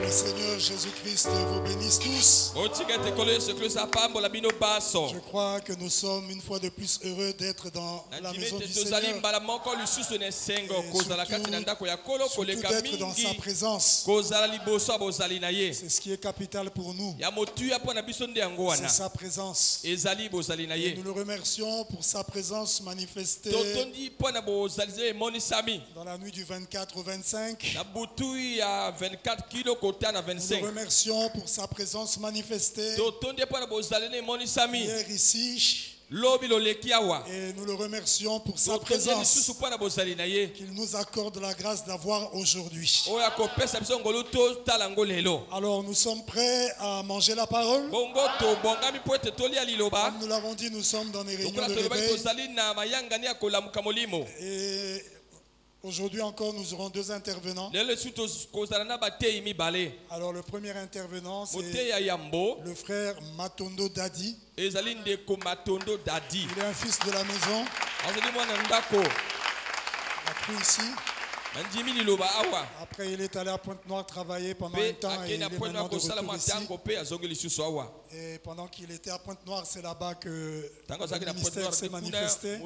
le Seigneur Jésus-Christ vous bénisse tous. Je crois que nous sommes une fois de plus heureux d'être dans la maison du Seigneur. Et surtout d'être dans sa présence. C'est ce qui est capital pour nous. C'est sa présence. Et nous le remercions pour sa présence manifestée dans la nuit du 24 au 25. Nous le remercions pour sa présence manifestée hier ici. Et nous le remercions pour sa présence qu'il nous accorde la grâce d'avoir aujourd'hui. Alors nous sommes prêts à manger la parole. Comme nous l'avons dit, nous sommes dans les réunions de réveil. Et aujourd'hui encore, nous aurons deux intervenants. Alors le premier intervenant, c'est le frère Matondo Dadi. Il est un fils de la maison. Il a cru ici. Après, il est allé à Pointe-Noire travailler pendant un temps et il est maintenant de retour ici. Et pendant qu'il était à Pointe-Noire, c'est là-bas que le ministère s'est manifesté.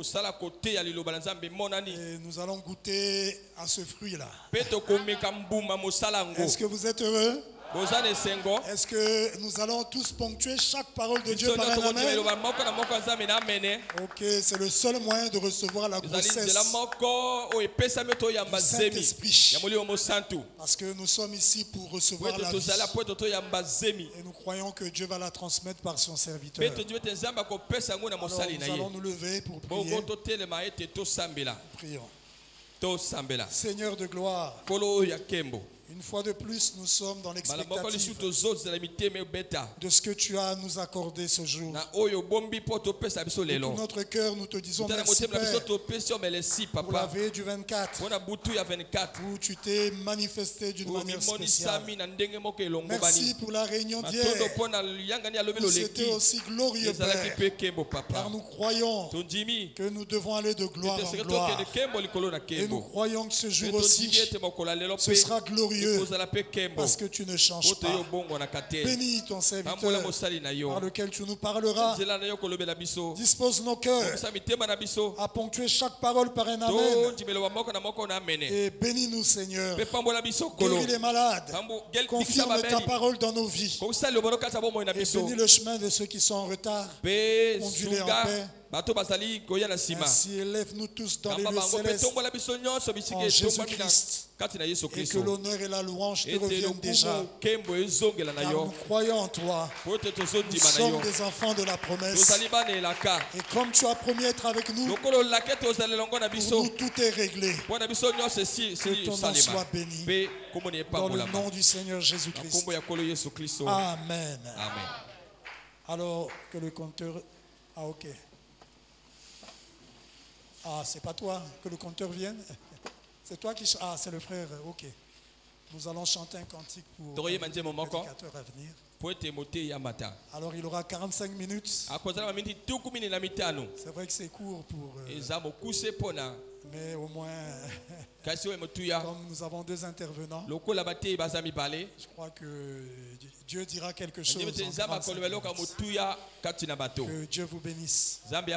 Et nous allons goûter à ce fruit-là. Est-ce que vous êtes heureux? Est-ce que nous allons tous ponctuer chaque parole de Dieu par un amen? Ok, c'est le seul moyen de recevoir la grossesse du Saint-Esprit. Parce que nous sommes ici pour recevoir la vie. Et nous croyons que Dieu va la transmettre par son serviteur. Alors, nous allons nous lever pour prier. Prions. Seigneur de gloire, une fois de plus, nous sommes dans l'expectative de ce que tu as à nous accorder ce jour. De tout notre cœur, nous te disons merci, Père, pour la veille du 24, où tu t'es manifesté d'une manière spéciale. Merci pour la réunion d'hier, où c'était aussi glorieux, Père, car nous croyons que nous devons aller de gloire en gloire. Et nous croyons que ce jour aussi, ce sera glorieux. Parce que tu ne changes pas. Bénis ton serviteur par lequel tu nous parleras. Dispose nos cœurs à ponctuer chaque parole par un amen. Et bénis-nous, Seigneur. Guéris les malades. Confirme ta parole dans nos vies. Et bénis le chemin de ceux qui sont en retard. Conduis-les en paix. Ainsi, élève-nous tous dans les lieux célestes en Jésus-Christ. Et que l'honneur et la louange te reviennent déjà. Car nous croyons en toi. Nous sommes des enfants de la promesse. Et comme tu as promis être avec nous, pour nous tout est réglé. Que ton nom soit béni. Dans le nom du Seigneur Jésus-Christ. Amen. Alors que le compteur... Ah, ok. Ah, c'est pas toi, que le compteur vienne. C'est toi qui... Ah, c'est le frère, ok. Nous allons chanter un cantique pour le prédicateur à venir. Alors il aura 45 minutes. C'est vrai que c'est court pour... mais au moins, comme nous avons deux intervenants, je crois que Dieu dira quelque chose. Que Dieu vous bénisse. Nous allons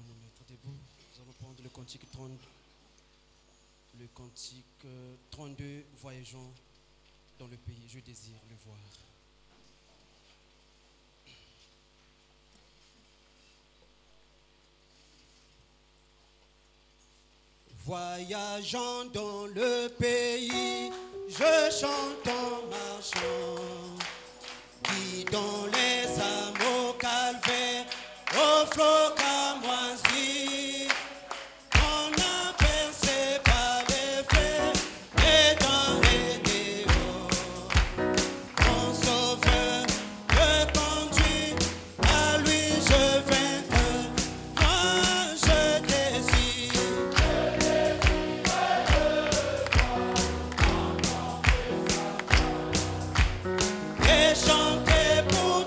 nous mettre debout. Nous allons prendre le cantique 32, voyageons dans le pays, je désire le voir. Voyageant dans le pays, je chante en marchant, guidant les âmes au calvaire, au flot camoisi. On aperçoit par les faits et dans les dehors. Mon sauveur me conduit, à lui je vainqueur, moi je désire. Et chanter pour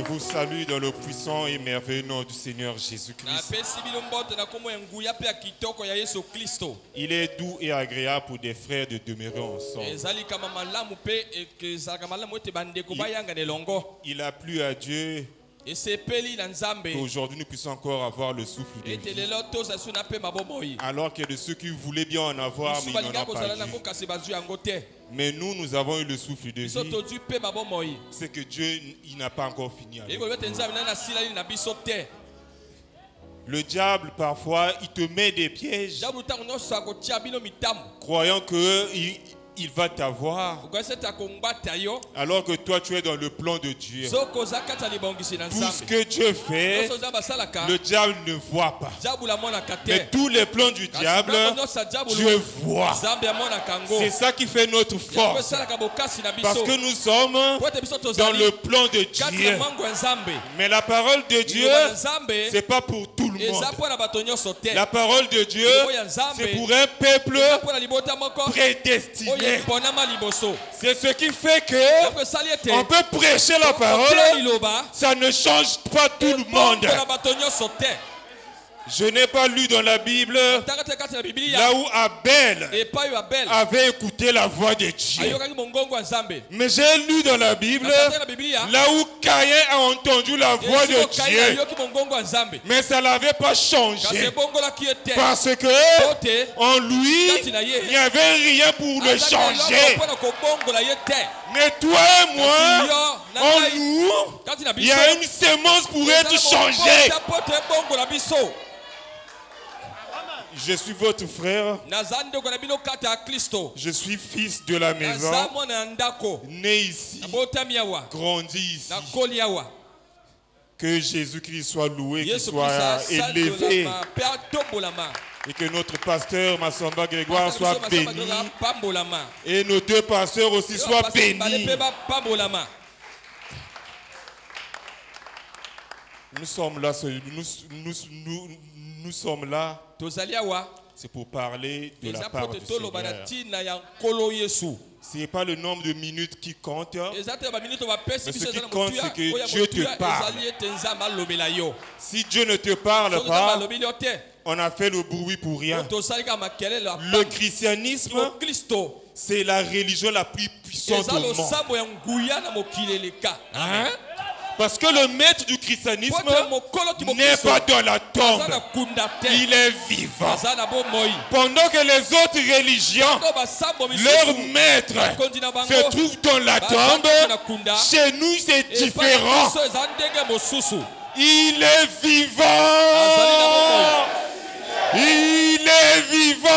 Je vous salue dans le puissant et merveilleux nom du Seigneur Jésus-Christ. Il est doux et agréable pour des frères de demeurer ensemble. Il a plu à Dieu qu'aujourd'hui nous puissions encore avoir le souffle de vie. Alors que de ceux qui voulaient bien en avoir, mais ils n'en ont pas eu. Mais nous avons eu le souffle de vie. C'est que Dieu, il n'a pas encore fini avec nous. Le diable, parfois, il te met des pièges, croyant qu'il va t'avoir, alors que toi, tu es dans le plan de Dieu. Tout ce que Dieu fait, le diable ne voit pas. Mais tous les plans du diable, Dieu voit. C'est ça qui fait notre force. Parce que nous sommes dans le plan de Dieu. Mais la parole de Dieu, ce n'est pas pour tout le monde. La parole de Dieu, c'est pour un peuple prédestiné. C'est ce qui fait que on peut prêcher la parole, ça ne change pas tout le monde. Je n'ai pas lu dans la Bible là où Abel avait écouté la voix de Dieu. Mais j'ai lu dans la Bible là où Caïn a entendu la voix de Dieu. Mais ça ne l'avait pas changé. Parce que en lui, il n'y avait rien pour le changer. Mais toi et moi, en nous, il y a une sémence pour être changée. Je suis votre frère. Je suis fils de la maison, né ici, grandi ici. Que Jésus-Christ soit loué, qu'il soit élevé. Et que notre pasteur Massamba Grégoire soit béni. Et nos deux pasteurs aussi soient bénis. Nous sommes là, nous sommes là. C'est pour parler de la part du Seigneur. Ce n'est pas le nombre de minutes qui compte, mais ce qui compte, c'est que Dieu te parle. Si Dieu ne te parle pas, on a fait le bruit pour rien. Le christianisme, c'est la religion la plus puissante au monde. Hein? Parce que le maître du christianisme n'est pas dans la tombe. Il est vivant. Pendant que les autres religions, leur maître se trouve dans la tombe, chez nous c'est différent. Il est vivant. Il est vivant.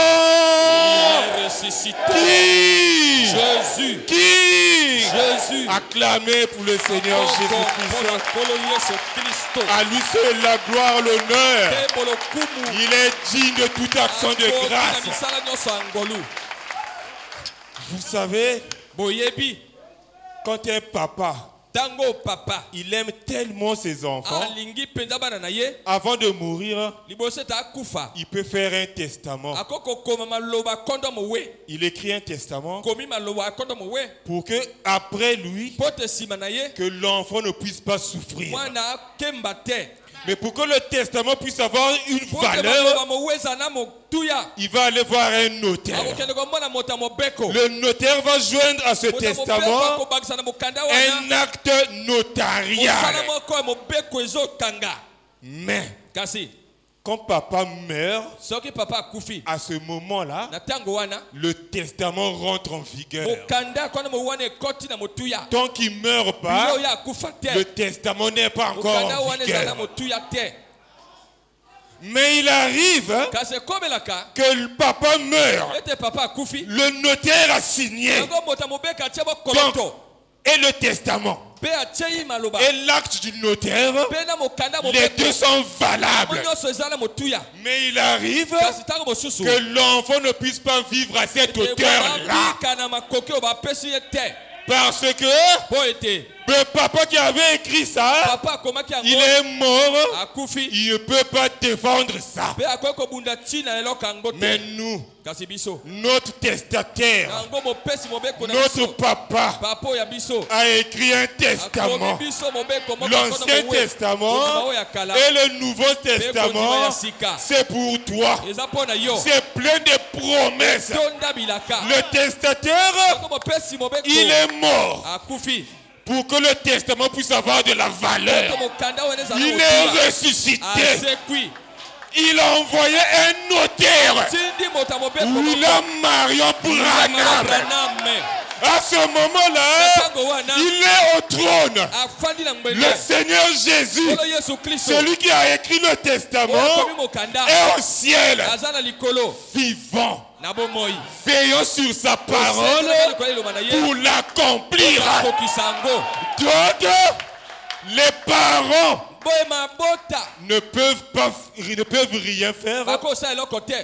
Il est ressuscité. Qui? Jésus. Qui? Jésus. Acclamez pour le Seigneur Jésus-Christ. À lui seul la gloire, l'honneur. Il est digne de toute action de grâce. Vous savez, quand un papa, il aime tellement ses enfants, avant de mourir, il peut faire un testament. Il écrit un testament pour que après lui, que l'enfant ne puisse pas souffrir. Mais pour que le testament puisse avoir une valeur, il va aller voir un notaire. Le notaire va joindre à ce testament un acte notarial. Mais quand papa meurt, à ce moment-là, le testament rentre en vigueur. Tant qu'il ne meurt pas, le testament n'est pas encore en vigueur. Mais il arrive que le papa meurt. Le notaire a signé. Et le testament et l'acte du notaire, les deux sont valables. Mais il arrive que l'enfant ne puisse pas vivre à cette hauteur-là. Parce que Le papa qui avait écrit ça, il est mort. Il ne peut pas défendre ça. Mais nous, notre testataire, notre papa a écrit un testament. L'Ancien Testament et le Nouveau Testament, c'est pour toi. C'est plein de promesses. Le testataire, il est mort pour que le testament puisse avoir de la valeur. Il est ressuscité. Il a envoyé un notaire, William Marion Branham. À ce moment-là, il est au trône. Le Seigneur Jésus, celui qui a écrit le testament, est au ciel, vivant, veillant sur sa parole pour l'accomplir. Donc, les parents ne peuvent rien faire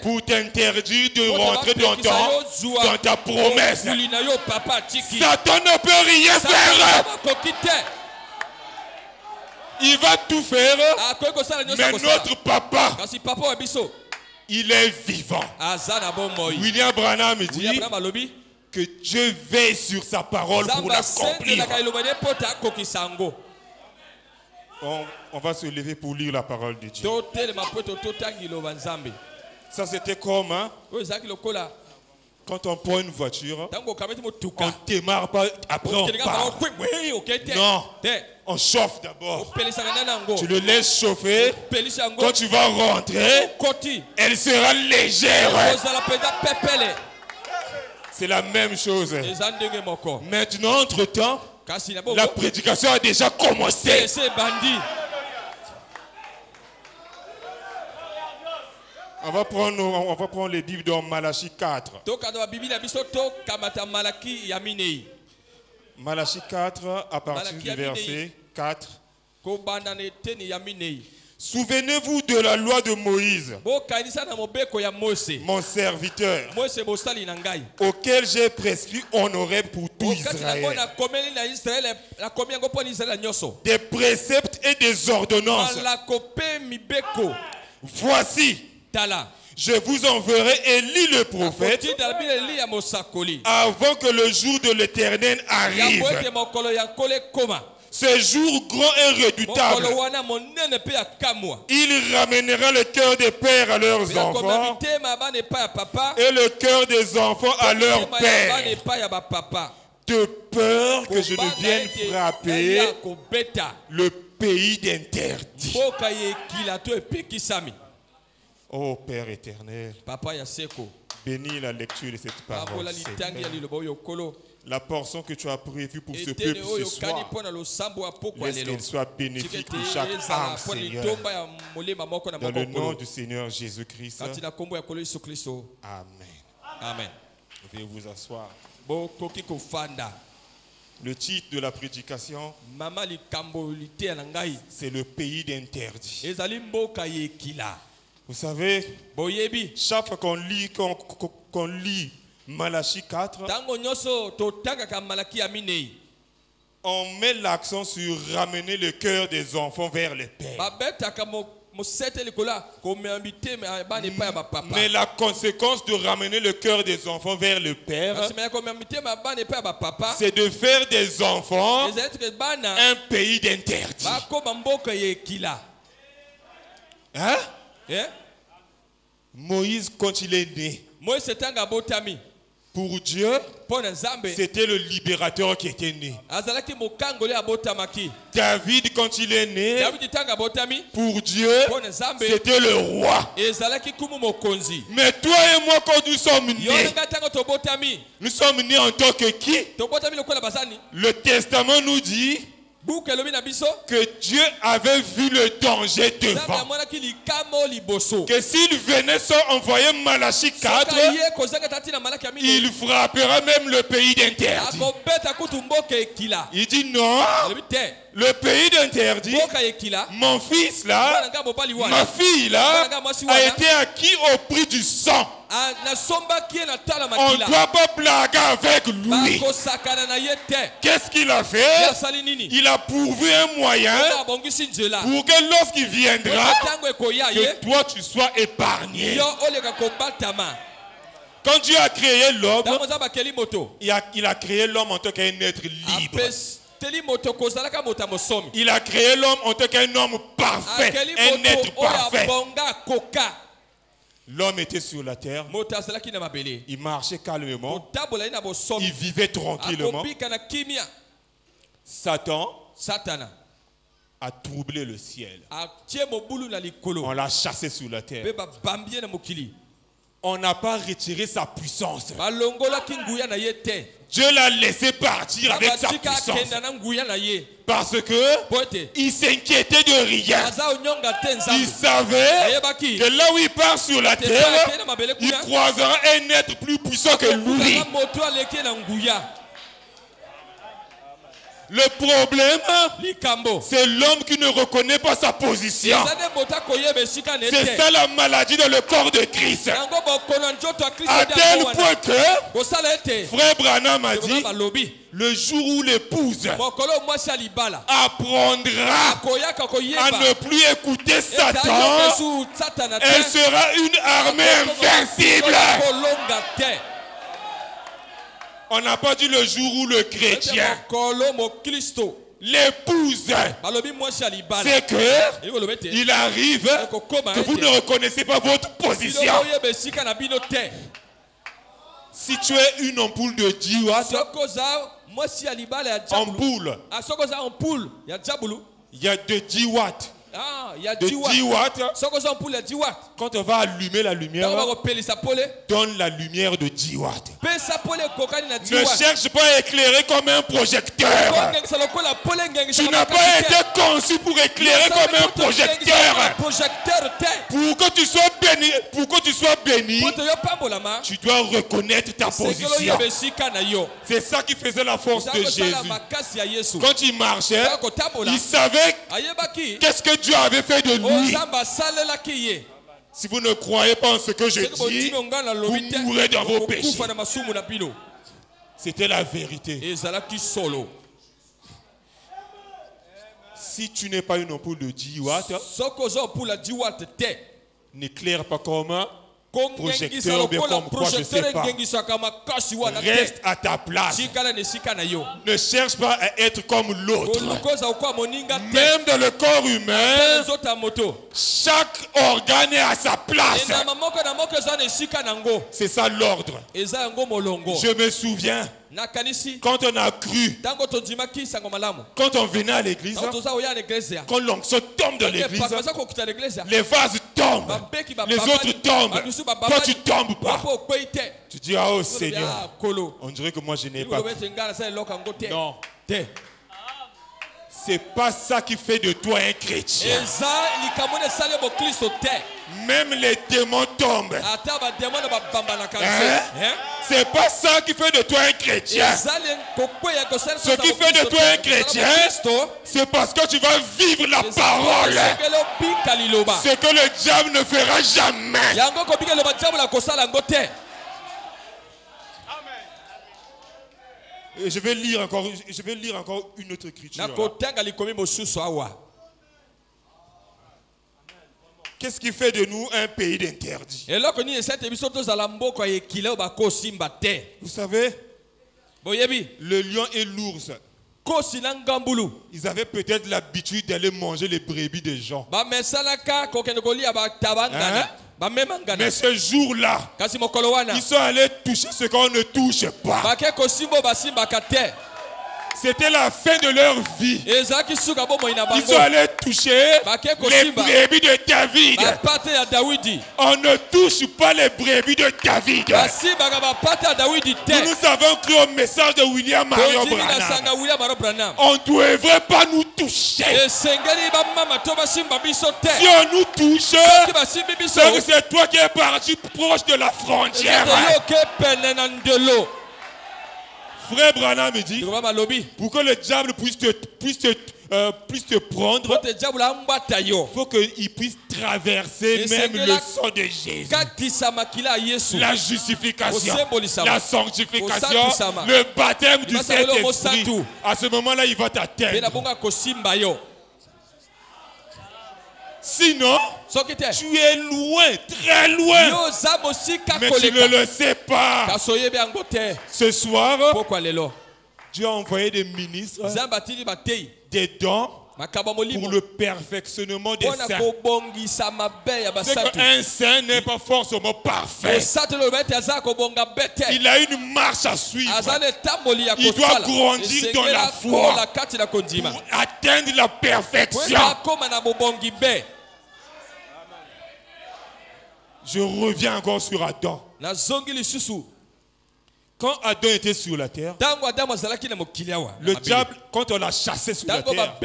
pour t'interdire de rentrer dans ta promesse. Satan ne peut rien faire. Il va tout faire, mais notre papa, il est vivant. William Branham dit que Dieu veille sur sa parole pour l'accomplir. On va se lever pour lire la parole de Dieu. Ça c'était comme quand on prend une voiture, on ne démarre pas, après on part. Non, on chauffe d'abord. Tu le laisses chauffer. Quand tu vas rentrer, elle sera légère. C'est la même chose. Maintenant, entre-temps, la prédication a déjà commencé. On va prendre les Bibles dans Malachie 4. Malachie 4 à partir du verset 4. Souvenez-vous de la loi de Moïse, mon serviteur, auquel j'ai prescrit honoré pour tout Israël. Des préceptes et des ordonnances. Voici, je vous enverrai Élie le prophète avant que le jour de l'Éternel arrive. Ce jour grand et redoutable, il ramènera le cœur des pères à leurs enfants et le cœur des enfants à leurs pères, de peur que je ne vienne frapper le pays d'interdit. Oh Père éternel, bénis la lecture de cette parole, Seigneur. La portion que tu as prévue pour ce peuple ce soir, laisse qu'elle soit bénéfique pour chaque âme, Seigneur. Dans le nom du Seigneur Jésus-Christ. Amen. Amen. Veuillez vous asseoir. Le titre de la prédication, c'est le pays d'interdit. Vous savez, chaque fois qu'on lit Malachie 4, on met l'accent sur ramener le cœur des enfants vers les pères. Mais la conséquence de ramener le cœur des enfants vers le père, c'est de faire des enfants un pays d'interdit. Hein? Moïse, quand il est né, pour Dieu, c'était le libérateur qui était né. David, quand il est né, pour Dieu, c'était le roi. Mais toi et moi, quand nous sommes nés en tant que qui? Le Testament nous dit que Dieu avait vu le danger devant. Que s'il venait sans envoyer Malachie 4, il frappera même le pays d'interdit. Il dit non, le pays d'interdit, mon fils là, ma fille là, a été acquis au prix du sang. On ne doit pas blaguer avec lui. Qu'est-ce qu'il a fait? Il a trouvé un moyen pour que lorsqu'il viendra, que toi tu sois épargné. Quand Dieu a créé l'homme, il a créé l'homme en tant qu'un être libre. Il a créé l'homme en tant qu'un homme parfait, un être parfait. L'homme était sur la terre, il marchait calmement, il vivait tranquillement. Satan a troublé le ciel. On l'a chassé sur la terre. On n'a pas retiré sa puissance. Dieu l'a laissé partir avec sa puissance. Parce que il s'inquiétait de rien. Il savait que là où il part sur la terre, il croisera un être plus puissant que lui. Le problème, c'est l'homme qui ne reconnaît pas sa position. C'est ça la maladie dans le corps de Christ. À tel point que Frère Branham a dit, le jour où l'épouse apprendra à ne plus écouter Satan, elle sera une armée invincible. On n'a pas dit le jour où le chrétien, l'épouse, c'est que il arrive que vous ne reconnaissez pas votre position. Si tu es une ampoule de 10 watts, ampoule, il y a de 10 watts. De 10 watts. Quand on va allumer la lumière, donne la lumière de 10 watts. Ne cherche pas à éclairer comme un projecteur. Tu n'as pas été conçu pour éclairer comme un projecteur. Pour que tu sois béni, tu dois reconnaître ta position. C'est ça qui faisait la force de Jésus. Quand il marchait, il savait qu'est-ce que Dieu avait fait de lui. Si vous ne croyez pas en ce que je dis, vous mourrez dans vos péchés. C'était la vérité. Si tu n'es pas une ampoule de 10 watts, n'éclaire pas comme projecteur ou bien comme quoi, je ne sais pas. Reste à ta place. Ne cherche pas à être comme l'autre. Même dans le corps humain, chaque organe est à sa place. C'est ça l'ordre. Je me souviens, quand on a cru, quand on venait à l'église, quand l'onction tombe dans l'église, les vases tombent, les autres tombent, toi tu tombes pas. Tu dis, ah oh Seigneur, on dirait que moi je n'ai pas. Non. C'est pas ça qui fait de toi un chrétien. Même les démons tombent. C'est pas ça qui fait de toi un chrétien. Ce qui fait de toi un chrétien, c'est parce que tu vas vivre la parole. Ce que le diable ne fera jamais. Et je vais lire encore une autre écriture. Qu'est-ce qui fait de nous un pays d'interdit? Vous savez, le lion et l'ours, ils avaient peut-être l'habitude d'aller manger les brebis des gens. Mais ce jour-là, ils sont allés toucher ce qu'on ne touche pas. C'était la fin de leur vie. Ils sont allés toucher les brebis de David. On ne touche pas les brebis de David. Nous avons cru au message de William Marion Branham. On ne devrait pas nous toucher. Si on nous touche, c'est toi qui es parti proche de la frontière. Frère Branham me dit, pour que le diable puisse te puisse te prendre, il faut qu'il puisse traverser même le sang de Jésus. La justification, la sanctification, le baptême du Saint-Esprit. À ce moment-là, il va t'atteindre. Sinon, tu es loin, très loin, mais tu ne le sais pas. Ce soir, Dieu a envoyé des ministres, des dons pour le perfectionnement des saints. C'est qu'un saint n'est pas forcément parfait. Il a une marche à suivre. Il doit grandir dans la foi pour atteindre la perfection. Je reviens encore sur Adam. Quand Adam était sur la terre, le diable, quand on l'a chassé sur la terre,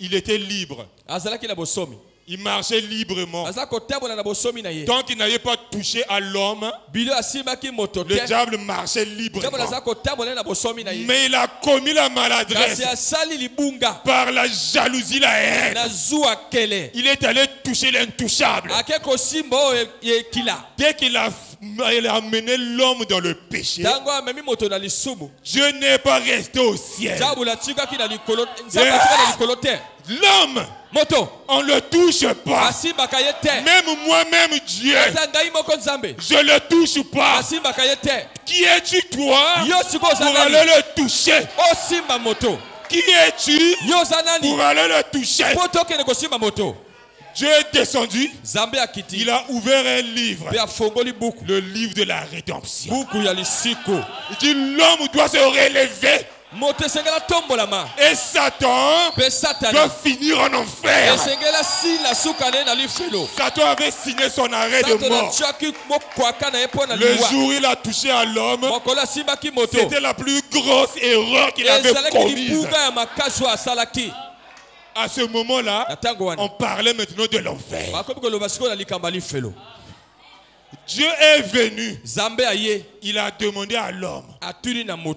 il était libre. Il marchait librement. Tant qu'il n'avait pas touché à l'homme, le diable marchait librement. Mais il a commis la maladresse par la jalousie, la haine. Il est allé toucher l'intouchable. Dès qu'il a amené l'homme dans le péché, Dieu n'est pas resté au ciel. L'homme, on ne le touche pas. Même moi-même, Dieu, je ne le touche pas. Qui es-tu, toi, pour aller le toucher? Qui es-tu pour aller le toucher? Dieu est descendu. Il a ouvert un livre. Le livre de la rédemption. Il dit l'homme doit se relever. Et Satan doit finir en enfer. Satan avait signé son arrêt de mort. Le jour où il a touché à l'homme, c'était la plus grosse erreur qu'il avait commise. À ce moment-là, on parlait maintenant de l'enfer. Dieu est venu. Il a demandé à l'homme,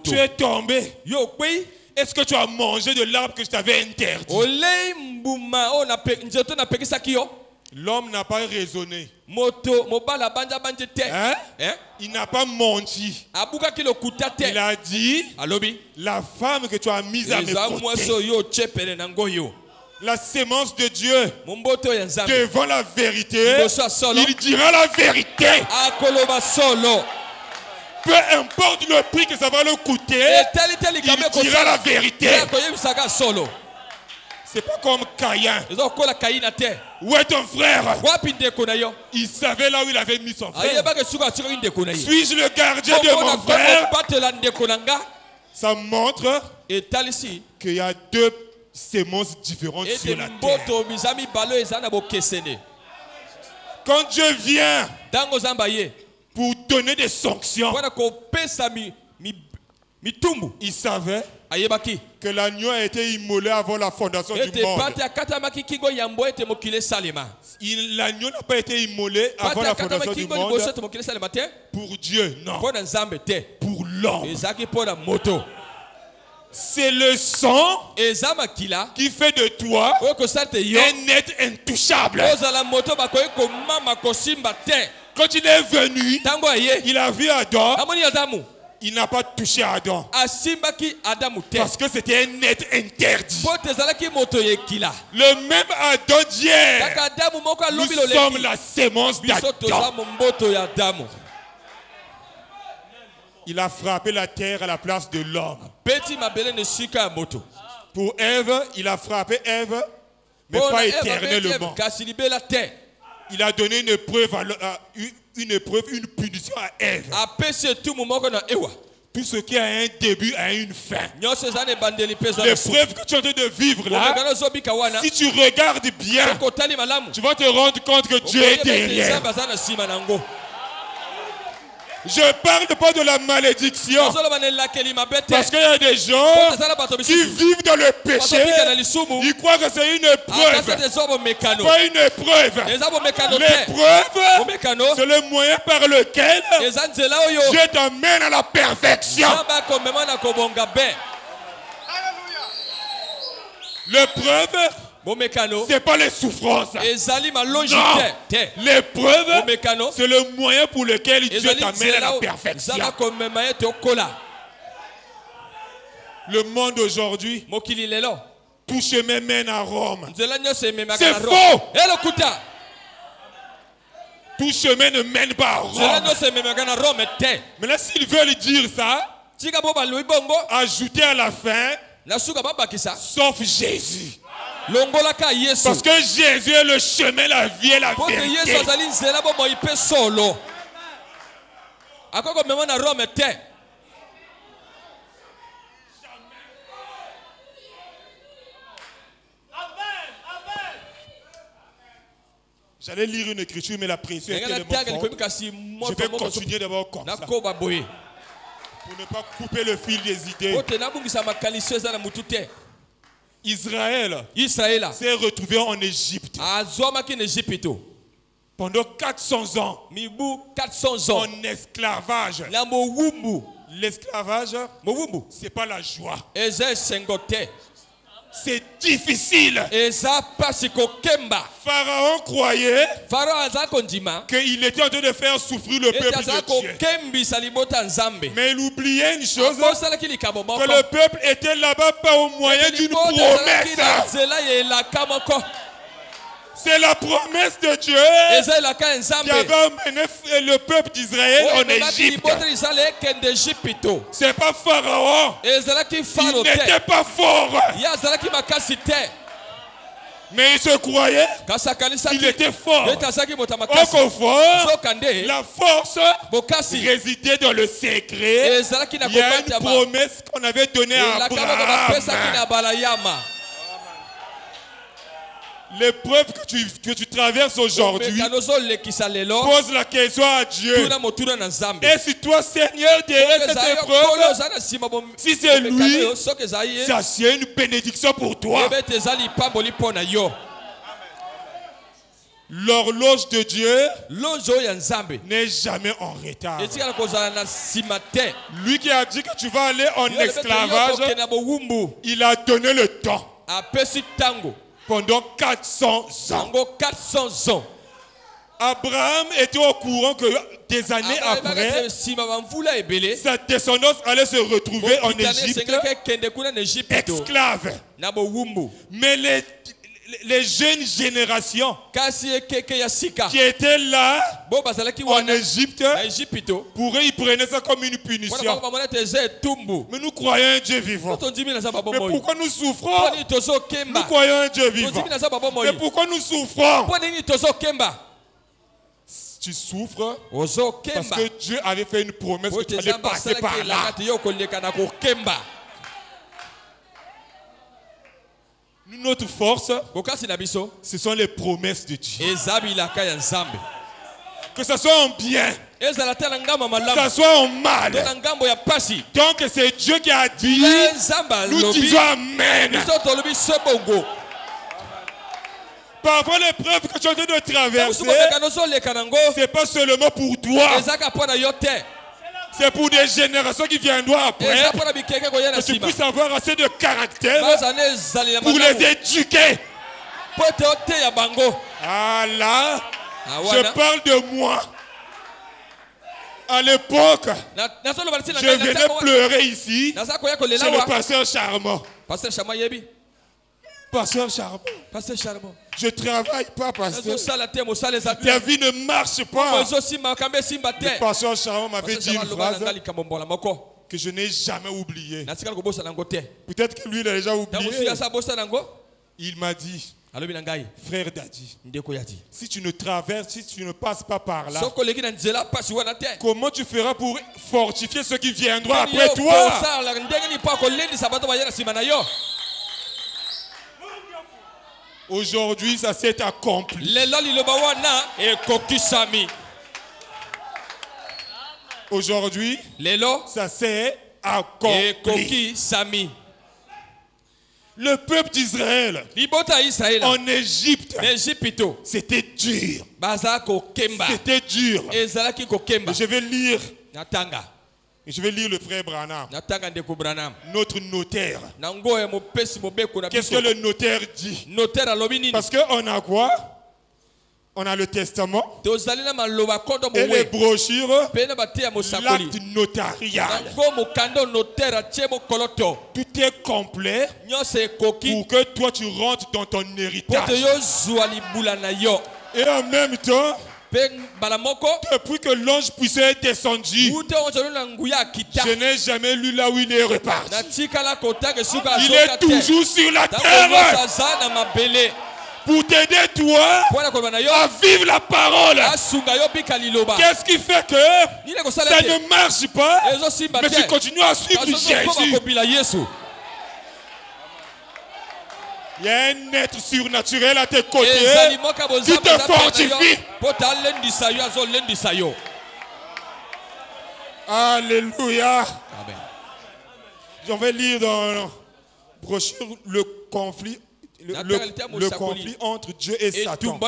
tu es tombé. Est-ce que tu as mangé de l'arbre que je t'avais interdit? L'homme n'a pas raisonné. Hein? Il n'a pas menti. Il a dit, la femme que tu as mise à mes côtés, la sémence de Dieu devant la vérité, il dira la vérité. Peu importe le prix que ça va le coûter, il dira la vérité. C'est pas comme Caïn. Où est ton frère? Il savait là où il avait mis son frère. Suis-je le gardien de mon frère? Ça montre qu'il y a deux sémences différentes sur la terre. Quand Dieu vient pour donner des sanctions, il savait que l'agneau a été immolé avant la fondation du monde. L'agneau n'a pas été immolé avant la fondation du monde pour Dieu, non. Pour l'homme. C'est le sang qui fait de toi un être intouchable. Quand il est venu, il a vu Adam. Il n'a pas touché Adam. Parce que c'était un être interdit. Le même Adam d'hier. Nous sommes la sémence d'Adam. Il a frappé la terre à la place de l'homme. Pour Ève, il a frappé Ève, mais pas éternellement. Il a donné une punition à Ève. Tout ce qui a un début a une fin. L'épreuve que tu es en train de vivre là, si tu regardes bien, tu vas te rendre compte que Dieu est derrière. Je ne parle pas de la malédiction. Parce qu'il y a des gens qui vivent dans le péché. Ils croient que c'est une épreuve. Pas une épreuve. L'épreuve, c'est le moyen par lequel Dieu t'emmène à la perfection. L'épreuve, c'est pas les souffrances. Non. L'épreuve, c'est le moyen pour lequel Dieu t'amène à la perfection. Le monde aujourd'hui, tout chemin mène à Rome. C'est faux. Tout chemin ne mène pas à Rome. Maintenant, s'ils veulent dire ça, ajouter à la fin, sauf Jésus. Parce que Jésus est le chemin, la vie et la vérité. J'allais lire une écriture, mais la pression est tellement forte. Je vais continuer d'abord comme ça. Pour ne pas couper le fil des idées. Israël s'est retrouvé en Égypte. Pendant 400 ans. En esclavage. L'esclavage, c'est pas la joie. C'est difficile. Pharaon croyait qu'il était en train de faire souffrir le peuple de Dieu. Mais il oubliait une chose, que le peuple était là-bas pas au moyen d'une promesse. C'est la promesse de Dieu qui avait amené le peuple d'Israël en Égypte. C'est pas Pharaon. Il n'était pas fort. Mais il se croyait qu'il était fort. Au confort, la force résidait dans le secret. Il y a une promesse qu'on avait donnée à Abraham. L'épreuve que tu traverses aujourd'hui, pose la question à Dieu. Et si toi, Seigneur, derrière cette épreuve, si c'est lui, ça c'est une bénédiction pour toi. L'horloge de Dieu n'est jamais en retard. Lui qui a dit que tu vas aller en esclavage, il a donné le temps. Pendant 400 ans. Abraham était au courant que des années après, sa descendance allait se retrouver en Égypte, esclave. Mais les jeunes générations qui étaient là en Égypte, pour eux, ils prenaient ça comme une punition. Mais nous croyons un Dieu vivant. Mais pourquoi nous souffrons? Nous croyons un Dieu vivant. Mais pourquoi nous souffrons? Tu souffres parce que Dieu avait fait une promesse que tu allais passer par là. Notre force, ce sont les promesses de Dieu. Que ce soit en bien, que ce soit en mal. Donc c'est Dieu qui a dit, nous disons Amen. Parfois l'épreuve que tu es en train de traverser, c'est pas seulement pour toi. C'est pour des générations qui viendront après. Que tu puisses avoir assez de caractère pour les éduquer. Ah là, je parle de moi. À l'époque, je venais pleurer ici chez le pasteur Charmant. Pasteur Charbon. Je travaille pas, pasteur. Ta vie ne marche pas. Le pasteur Charbon m'avait dit une phrase que je n'ai jamais oubliée. Peut-être que lui, il a déjà oublié. Il m'a dit, frère Daddy, si tu ne traverses, si tu ne passes pas par là, comment tu feras pour fortifier ceux qui viendront après toi? Aujourd'hui, ça s'est accompli. Aujourd'hui, ça s'est accompli. Le peuple d'Israël en Égypte, c'était dur. C'était dur. Je vais lire Je vais lire le frère Branham. Notre notaire. Qu'est-ce que le notaire dit? Parce qu'on a quoi? On a le testament et les brochures, l'acte notarial. Tout est complet pour que toi tu rentres dans ton héritage. Et en même temps, depuis que l'ange puissant est descendu, je n'ai jamais lu là où il est reparti. Il est toujours sur la terre pour t'aider toi à vivre la parole. Qu'est-ce qui fait que ça ne marche pas, mais tu continues à suivre Jésus? Il y a un être surnaturel à tes côtés qui te fortifie. Alléluia. Je vais lire dans la brochure le conflit entre Dieu et Satan.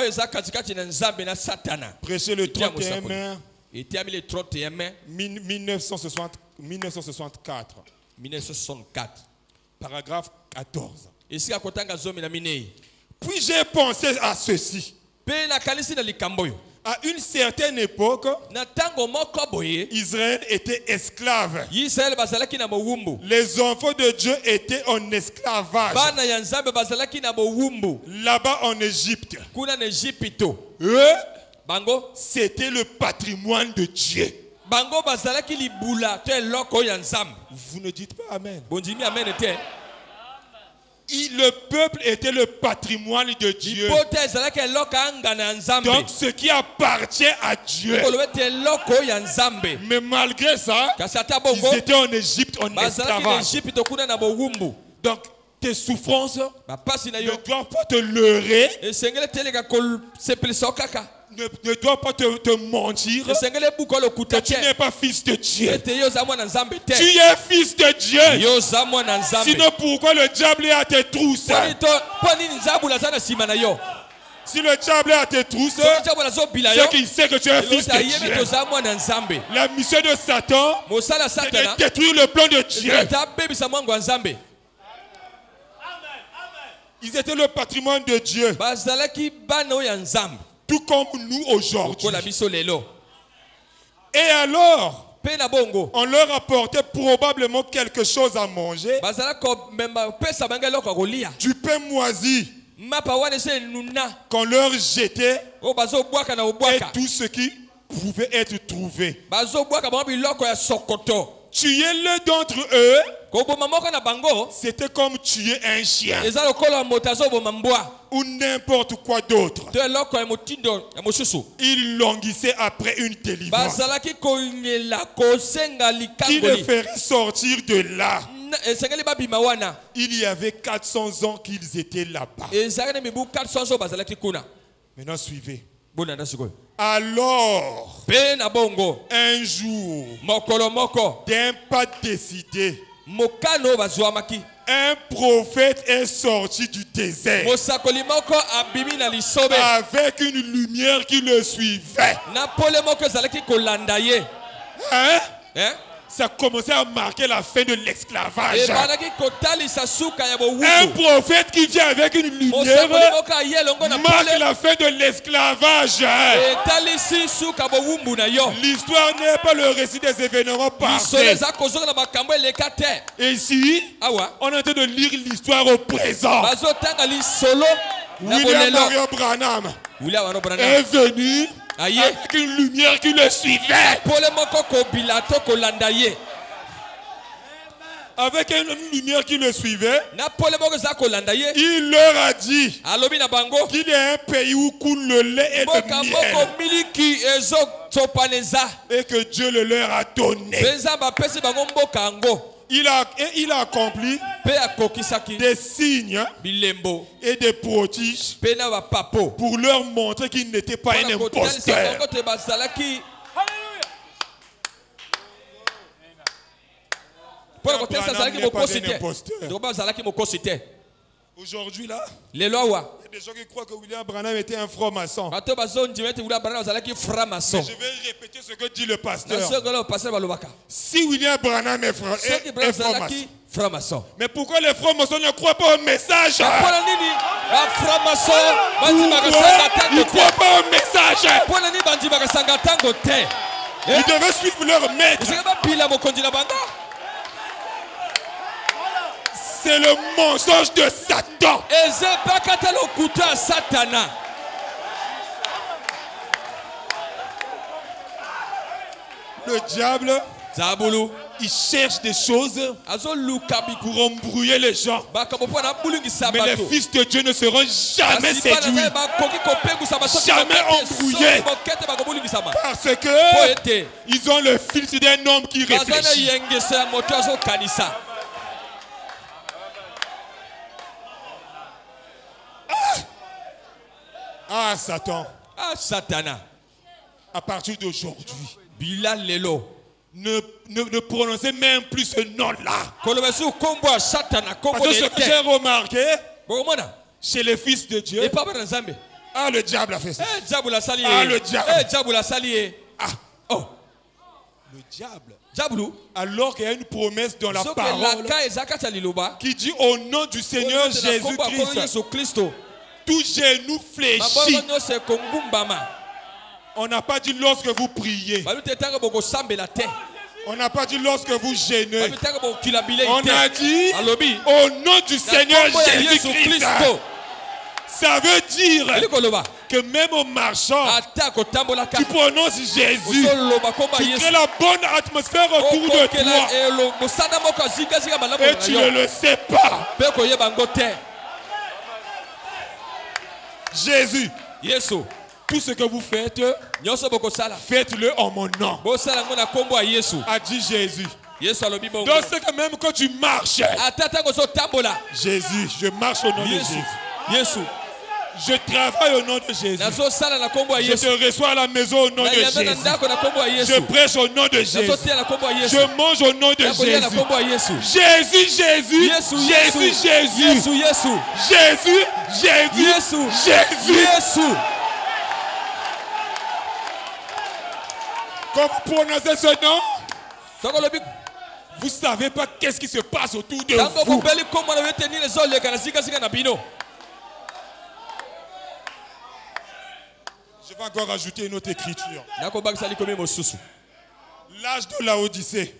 Prêché le 31 mai 1964. Paragraphe 14. Puis j'ai pensé à ceci. À une certaine époque, Israël était esclave. Les enfants de Dieu étaient en esclavage là-bas en Égypte. Eux, c'était le patrimoine de Dieu. Vous ne dites pas Amen. Le peuple était le patrimoine de Dieu. Donc ce qui appartient à Dieu. Mais malgré ça, ils étaient en Égypte en esclavage. Donc tes souffrances ne doivent pas te leurrer. Ne doit pas te mentir que tu n'es pas fils de Dieu. Tu es fils de Dieu. Sinon pourquoi le diable est à tes trousses? Si le diable est à tes trousses, c'est qu'il sait que tu es fils de Dieu. La mission de Satan, c'est de détruire le plan de Dieu. Ils étaient le patrimoine de Dieu. Tout comme nous aujourd'hui. Et alors, on leur apportait probablement quelque chose à manger. Du pain moisi qu'on leur jetait et tout ce qui pouvait être trouvé. Tuer l'un d'entre eux, c'était comme tuer un chien ou n'importe quoi d'autre. Il languissait après une délivrance qui le ferait sortir de là. Il y avait 400 ans qu'ils étaient là-bas. Maintenant suivez. Alors, un jour, d'un pas décidé, un prophète est sorti du désert avec une lumière qui le suivait. Hein? Ça commençait à marquer la fin de l'esclavage. Un prophète qui vient avec une lumière marque la fin de l'esclavage. L'histoire n'est pas le récit des événements passés. Et ici, on est en train de lire l'histoire au présent. William Marion Branham est venu avec une lumière qui le suivait. Avec une lumière qui le suivait, il leur a dit qu'il y a un pays où coule le lait et le miel et que Dieu le leur a donné. Il a accompli des signes et des prodiges pour leur montrer qu'il n'était pas un imposteur. Aujourd'hui là, il y a des gens qui croient que William Branham était un franc-maçon. Mais je vais répéter ce que dit le pasteur. Si William Branham est franc-maçon, mais pourquoi les francs-maçons ne croient pas au message? Pourquoi ils ne croient pas au message? Ils devaient suivre leur maître. C'est le mensonge de Satan. Le diable, il cherche des choses pour embrouiller les gens. Mais les fils de Dieu ne seront jamais séduits, jamais embrouillés. Parce que ils ont le filtre d'un homme qui réfléchit. Ah, Satan. Ah, Satana. À partir d'aujourd'hui, ne prononcez même plus ce nom-là. Parce que ce que j'ai remarqué chez les fils de Dieu, ah, le diable a fait ça. Ah, le diable. Ah. Oh. Le diable. Alors qu'il y a une promesse dans la parole qui dit au nom du Seigneur Jésus-Christ, tout genou fléchit. On n'a pas dit lorsque vous priez. On n'a pas dit lorsque vous gênez. On a dit au nom du Seigneur Jésus-Christ. Ça veut dire que même au marchand, tu prononces Jésus. Tu crées la bonne atmosphère autour de toi. Et tu ne le sais pas. Jésus. Tout ce que vous faites, faites-le en mon nom. A dit Jésus. Donc c'est que même quand tu marches, Jésus, je marche au nom de Jésus. Je travaille au nom de Jésus. Je te reçois à la maison au nom de Jésus. Je prêche au nom de Jésus. Je mange au nom de Jésus. Jésus, Jésus. Jésus, Jésus. Jésus, Jésus. Jésus. Quand vous prononcez ce nom, vous ne savez pas qu'est-ce qui se passe autour de vous. Je vais encore ajouter une autre écriture. L'âge de Laodicée.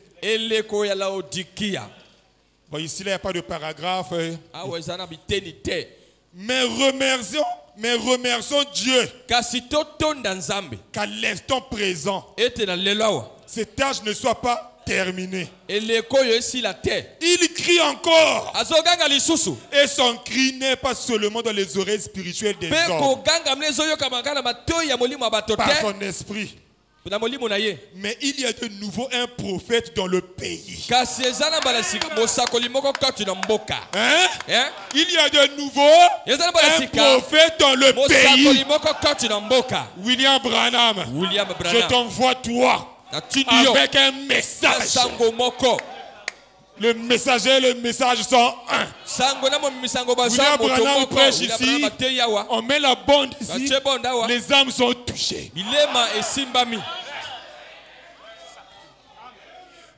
Bon, ici, il n'y a pas de paragraphe. Mais remercions Dieu qu'à l'instant présent, cet âge ne soit pas terminé. Il crie encore. Et son cri n'est pas seulement dans les oreilles spirituelles des hommes, par son esprit. Mais il y a de nouveau un prophète dans le pays. Hein? Il y a de nouveau un prophète dans le pays. William Branham, je t'envoie toi avec un message. Le messager et le message sont un. William Branham prêche ici. On met la bande ici. Les âmes sont touchées.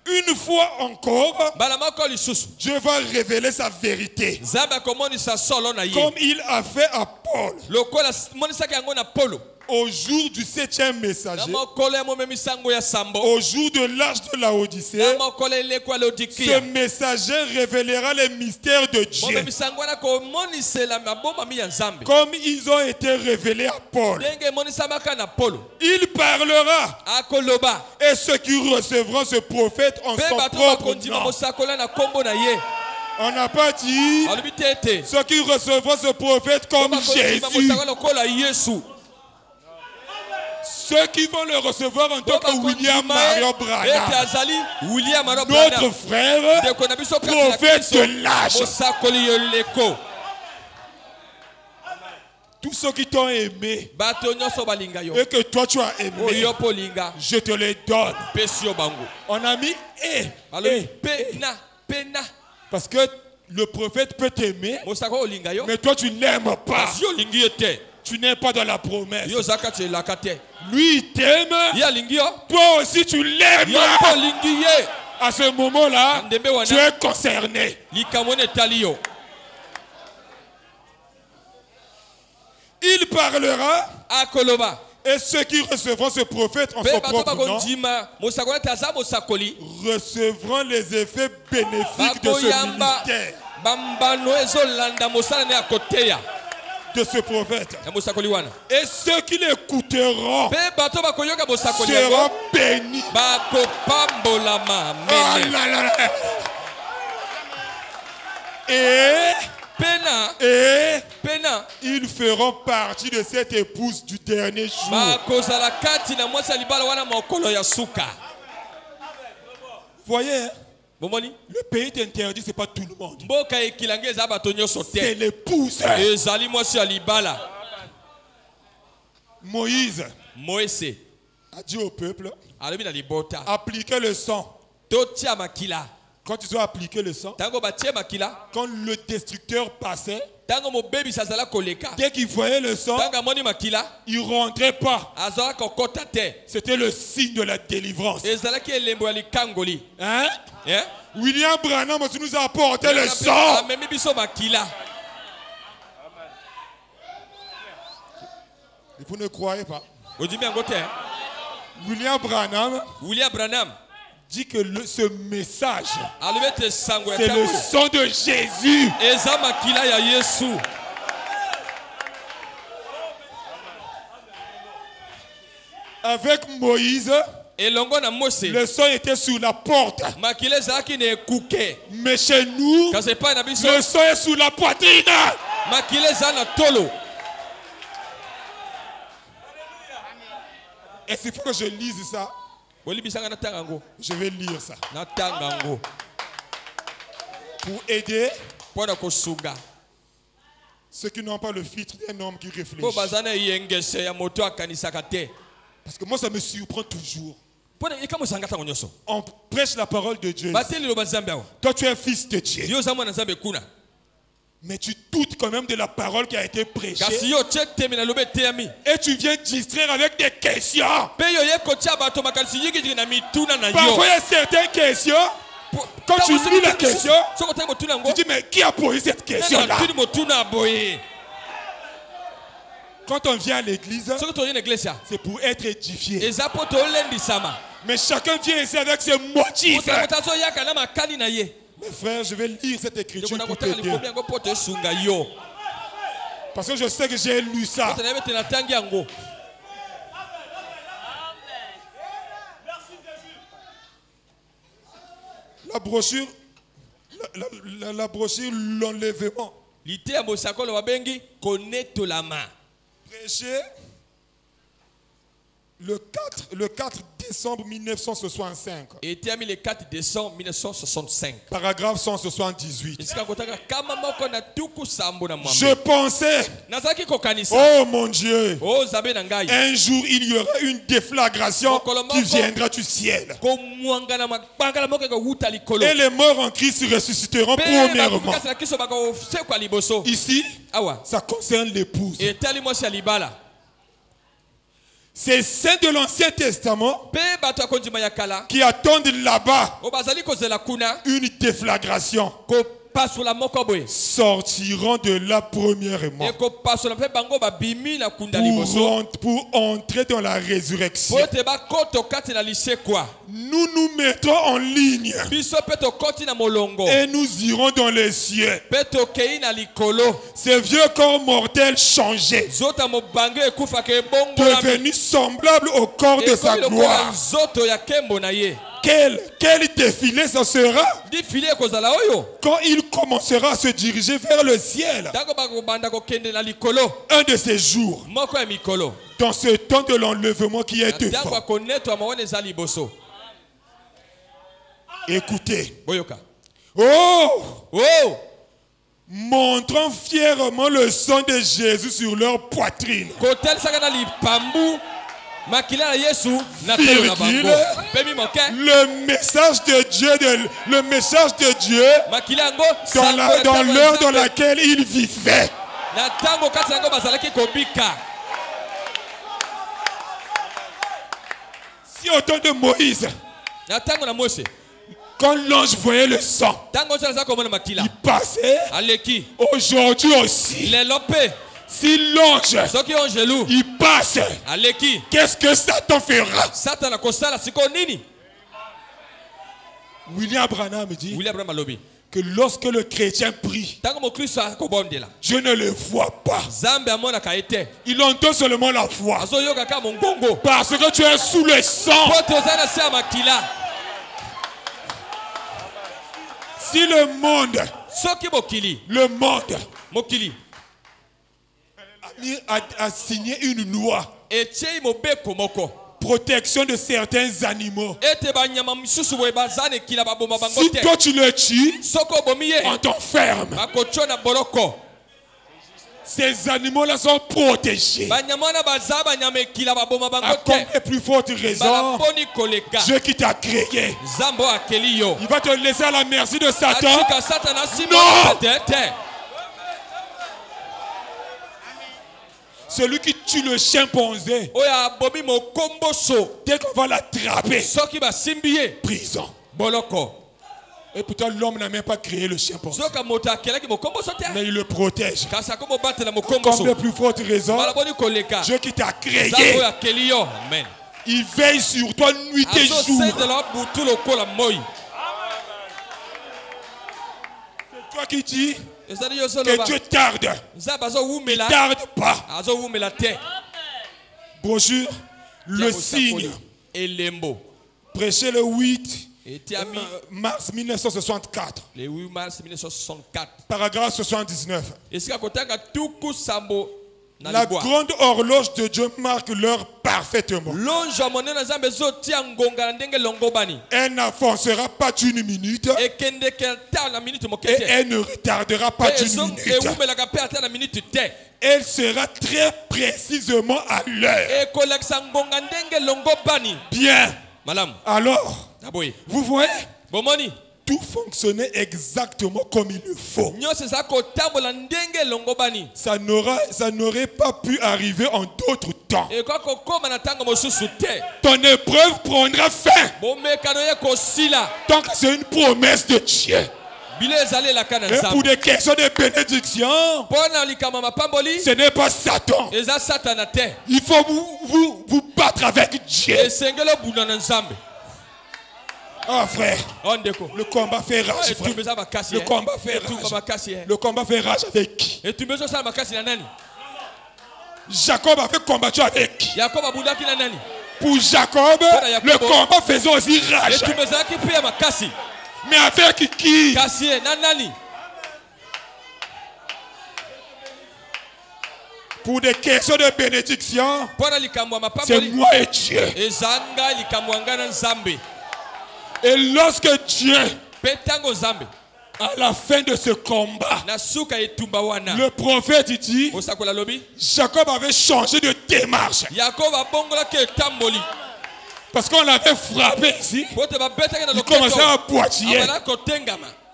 Une fois encore, Dieu va révéler sa vérité. Comme il a fait à Paul. Au jour du 7e messager, au jour de l'âge de Laodicée, ce messager révélera les mystères de Dieu comme ils ont été révélés à Paul. Il parlera et ceux qui recevront ce prophète en son propre nom. On n'a pas dit ceux qui recevront ce prophète comme Jésus. Ceux qui vont le recevoir en tant que William Marion Branham, notre frère, prophète de l'âge. Tous ceux qui t'ont aimé et que toi tu as aimé, je te les donne. On a mis et. Parce que Le prophète peut t'aimer, mais toi tu ne l'aimes pas. Tu n'es pas dans la promesse. Lui il t'aime, toi aussi tu l'aimes. À ce moment-là, tu es concerné. Il parlera. Et ceux qui recevront ce prophète en son propre nom recevront les effets bénéfiques de ce ministère, de ce prophète. Et ceux qui l'écouteront seront bénis. Et ils feront partie de cette épouse du dernier jour. Voyez, le pays t'interdit, ce n'est pas tout le monde. C'est l'épouse. Moïse a dit au peuple, appliquez le sang. Quand ils ont appliqué le sang, quand le destructeur passait, dès qu'il voyait le sang, il ne rentrait pas. C'était le signe de la délivrance. Hein? William Branham aussi nous a apporté le sang. Vous ne croyez pas? William Branham dit que ce message, c'est le sang de Jésus. Avec Moïse, le sang était sur la porte. Mais chez nous, le sang est sur la poitrine. Et s'il faut que je lise ça, je vais lire ça. Pour aider ceux qui n'ont pas le filtre d'un homme qui réfléchit. Parce que moi, ça me surprend toujours. On prêche la parole de Dieu. Toi, tu es fils de Dieu. Mais tu doutes quand même de la parole qui a été prêchée. Et tu viens distraire avec des questions. Parfois, il y a certaines questions. Quand tu lis la question, tu dis, mais qui a posé cette question-là? Quand on vient à l'église, c'est pour être édifié. Mais chacun vient ici avec ses motifs. Mes frères, je vais lire cette écriture pour t'aider. Parce que je sais que j'ai lu ça. La brochure, l'enlèvement. Prêché le 4 décembre 1965. Le 4 décembre 1965. Paragraphe 178. Je pensais, oh mon Dieu, un jour il y aura une déflagration qui viendra du ciel. Et les morts en Christ ressusciteront premièrement. Ici, ça concerne l'épouse. Ces saints de l'Ancien Testament qui attendent là-bas une déflagration sortiront de là premièrement pour entrer dans la résurrection. Nous nous mettrons en ligne et nous irons dans les cieux. Ces vieux corps mortels changés, devenus semblables au corps de sa gloire. Quel défilé ce sera quand il commencera à se diriger vers le ciel. Un de ces jours, dans ce temps de l'enlèvement qui est devant. Écoutez. Montrant fièrement le sang de Jésus sur leur poitrine. Le message de Dieu dans l'heure dans laquelle il vivait. Si au temps de Moïse, quand l'ange voyait le sang, il passait. Aujourd'hui aussi, si l'ange il passe, qu'est-ce que Satan fera? William Branham dit que lorsque le chrétien prie, Dieu ne le voit pas. Il entend seulement la voix. Parce que tu es sous le sang. Si le monde a signé une loi, protection de certains animaux. Si toi tu le tues, on t'enferme. Ces animaux-là sont protégés. À combien plus forte raison, Dieu qui t'a créé, il va te laisser à la merci de Satan? Non! Celui qui tue le chimpanzé, dès qu'on va l'attraper, prison. Et pourtant l'homme n'a même pas créé le chimpanzé, mais il le protège. Combien plus forte raison, Dieu qui t'a créé, il veille sur toi nuit et jour. C'est toi qui dis que Dieu tarde. Il ne tarde pas. Bonjour, le signe. Prêché le 8 mars 1964. Le 8 mars 1964. Paragraphe 79. La grande horloge de Dieu marque l'heure parfaitement. Elle n'avancera pas d'une minute et elle ne retardera pas d'une minute. Elle sera très précisément à l'heure. Bien. Alors, vous voyez, tout fonctionnait exactement comme il le faut. Ça n'aurait pas pu arriver en d'autres temps. Ton épreuve prendra fin. Tant que c'est une promesse de Dieu. Et pour des questions de bénédiction, ce n'est pas Satan. Il faut vous battre avec Dieu. Ah frère, le combat fait rage, frère. Le combat fait rage. Le combat fait rage avec qui? Jacob avait combattu avec qui? Pour Jacob, le combat faisait aussi rage. Mais avec qui? Pour des questions de bénédiction, c'est moi et Dieu. Et lorsque Dieu, à la fin de ce combat, le prophète dit, Jacob avait changé de démarche. Parce qu'on l'avait frappé ici, il commençait à boitiller.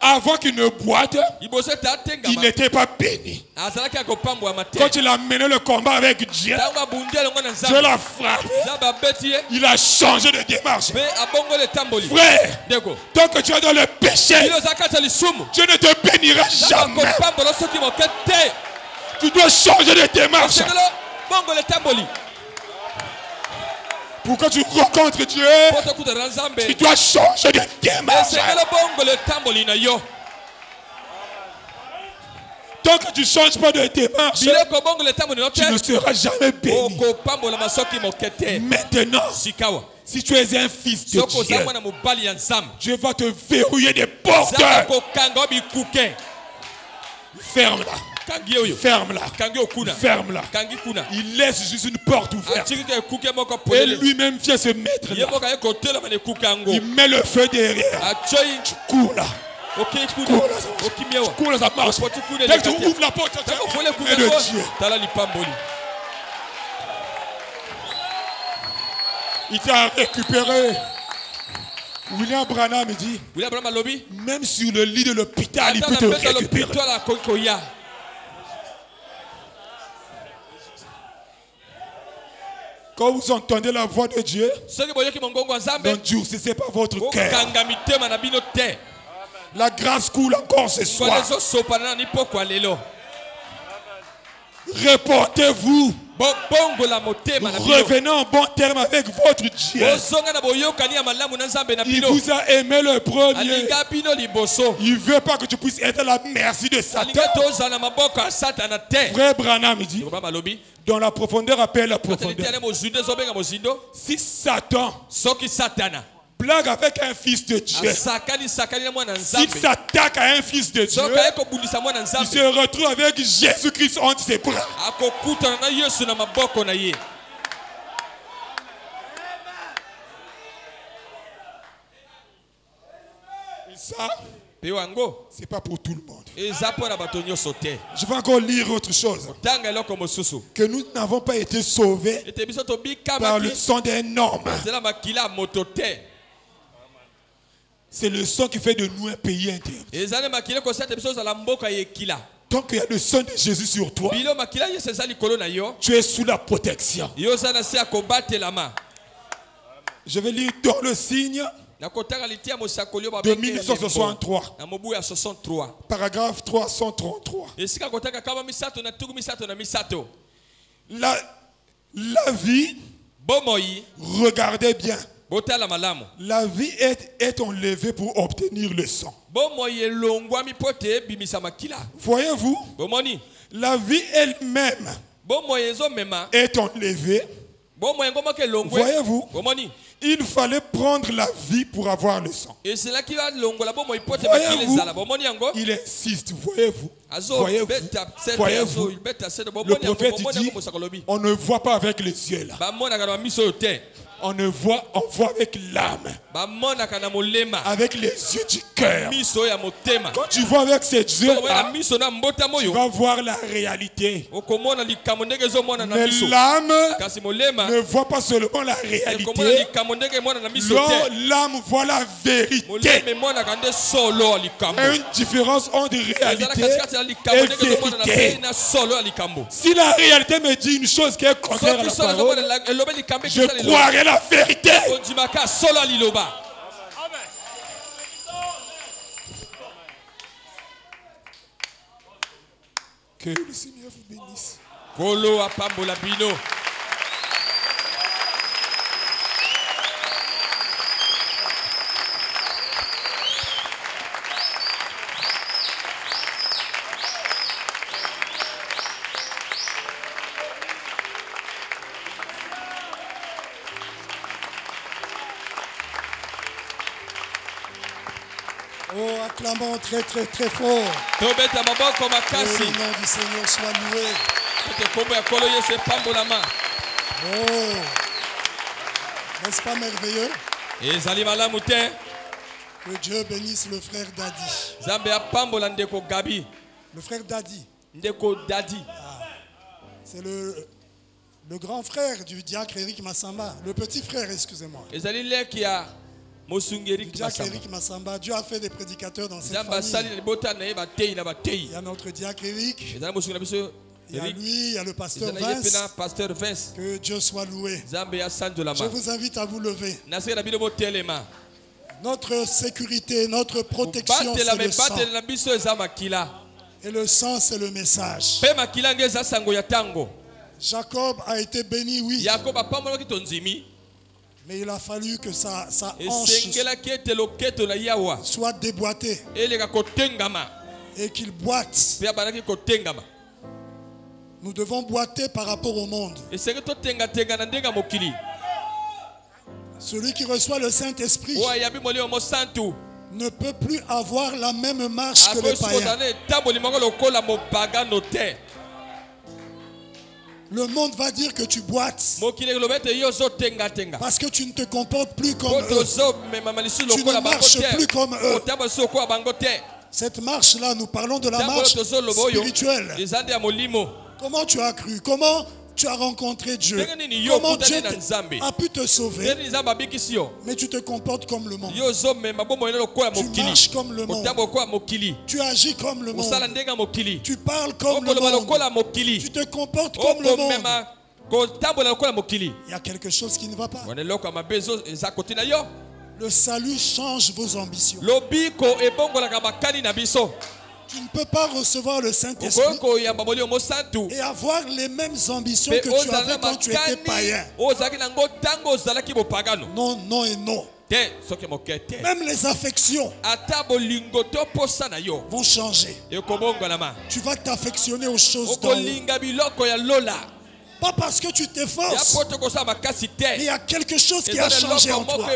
Avant qu'il ne boite, il n'était pas béni. Quand il a mené le combat avec Dieu, Dieu l'a frappé. Il a changé de démarche. Frère, tant que tu es dans le péché, Dieu ne te bénira jamais. Tu dois changer de démarche. Pour que tu rencontres Dieu, tu dois changer de démarche. Tant que tu ne changes pas de démarche, tu ne seras jamais béni. Maintenant, si tu es un fils de Dieu, Dieu va te verrouiller des portes. Ferme-la. Ferme-la. Ferme-la. Il laisse juste une porte ouverte. Et lui-même vient se mettre là. Il met le feu derrière. Tu cours là. Tu cours là, ça marche. Dès que tu ouvres la porte, tu as le de Dieu. Il t'a récupéré. William Branham dit, même sur le lit de l'hôpital, il peut te récupérer. Quand vous entendez la voix de Dieu, n'endurcissez pas votre cœur. La grâce coule encore ce soir. Reportez-vous. Revenez en bon terme avec votre Dieu. Il vous a aimé le premier. Il ne veut pas que tu puisses être à la merci de Satan. Frère Branham dit, dans la profondeur appelle la profondeur. Si Satan blague avec un fils de Dieu, s'il s'attaque à un fils de Dieu, il se retrouve avec Jésus-Christ entre ses bras. Et ça, c'est pas pour tout le monde. Je vais encore lire autre chose. Que nous n'avons pas été sauvés par le sang d'un homme. C'est le sang qui fait de nous un pays interne. Tant qu'il y a le sang de Jésus sur toi, tu es sous la protection. Je vais lire dans le signe de 1963, paragraphe 333. La vie, regardez bien. La vie est enlevée pour obtenir le sang. Voyez-vous, la vie elle-même est enlevée. Voyez-vous, il fallait prendre la vie pour avoir le sang. Voyez-vous, il insiste. Voyez-vous, voyez-vous. Le prophète dit, on ne voit pas avec les yeux là. On voit avec l'âme, avec les yeux du cœur. Quand tu vois avec ces yeux-là, tu vas voir la réalité. Mais l'âme ne voit pas seulement la réalité. L'âme voit la vérité. Il y a une différence entre réalité et vérité. Si la réalité me dit une chose qui est contraire à la parole, je croirai la vérité. Que le Seigneur vous bénisse. Oh, acclamons très très très fort. Que le nom du Seigneur soit loué. Oh, n'est-ce pas merveilleux? Que Dieu bénisse le frère Dadi. Le frère Dadi. C'est le grand frère du diacre Eric Massamba. Le petit frère, excusez-moi. Diacre Eric Massamba, Dieu a fait des prédicateurs dans cette famille. Il y a notre diacre Eric. Il y a lui, il y a le pasteur Vince. Que Dieu soit loué. Je vous invite à vous lever. Notre sécurité, notre protection, c'est le sang. Et le sang, c'est le message. Jacob a été béni, oui. Mais il a fallu que sa hanche soit déboîtée et qu'il boite. Nous devons boiter par rapport au monde. Celui qui reçoit le Saint-Esprit ne peut plus avoir la même marche que les païens. Le monde va dire que tu boites parce que tu ne te comportes plus comme eux. Tu ne marches plus comme eux. Cette marche-là, nous parlons de la marche spirituelle. Comment tu as cru? Comment tu as rencontré Dieu, comment Dieu a pu te sauver, mais tu te comportes comme le monde. Tu marches comme le monde. Tu agis comme le monde. Tu parles comme le monde. Tu te comportes comme le monde. Il y a quelque chose qui ne va pas. Le salut change vos ambitions. Tu ne peux pas recevoir le Saint-Esprit et avoir les mêmes ambitions que tu avais quand tu étais païen. Non, non et non. Même les affections vont changer. Tu vas t'affectionner aux choses d'en haut. Pas parce que tu t'efforces, mais il y a quelque chose qui a changé en toi.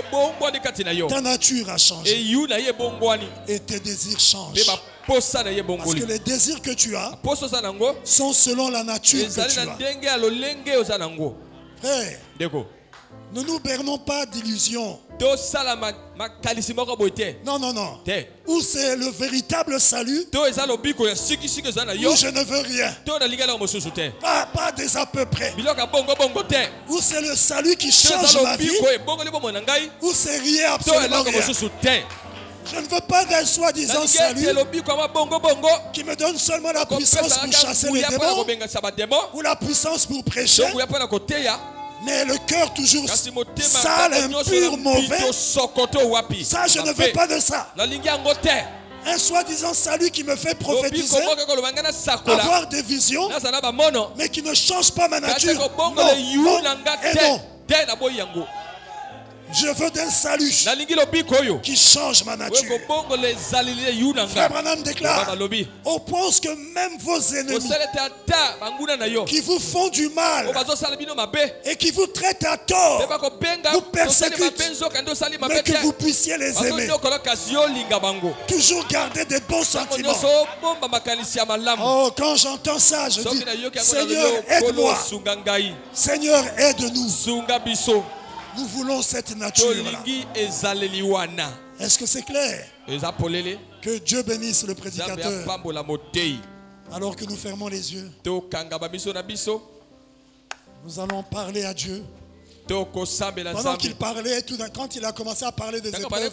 Ta nature a changé et tes désirs changent. Parce que les désirs que tu as sont selon la nature que tu as. Frère, ne nous bernons pas d'illusions. Non, non, non. Où c'est le véritable salut, où je ne veux rien. Pas des à peu près. Où c'est le salut qui change ma vie, où c'est rien, absolument rien. Je ne veux pas d'un soi-disant salut qui me donne seulement la puissance pour chasser les démons ou la puissance pour prêcher, mais le cœur toujours sale, impur, mauvais. Ça, je ne veux pas de ça. Un soi-disant salut qui me fait prophétiser, avoir des visions, mais qui ne change pas ma nature. Non, non et non. Je veux d'un salut qui change ma nature. Frère Branham déclare, au point que même vos ennemis qui vous font du mal et qui vous traitent à tort, vous persécutent, mais que vous puissiez les aimer. Toujours garder des bons sentiments. Oh, quand j'entends ça, je dis, Seigneur, aide-moi. Seigneur, aide-nous. Nous voulons cette nature-là. Est-ce que c'est clair? Que Dieu bénisse le prédicateur. Alors que nous fermons les yeux, nous allons parler à Dieu. Pendant qu'il parlait, quand il a commencé à parler des épreuves,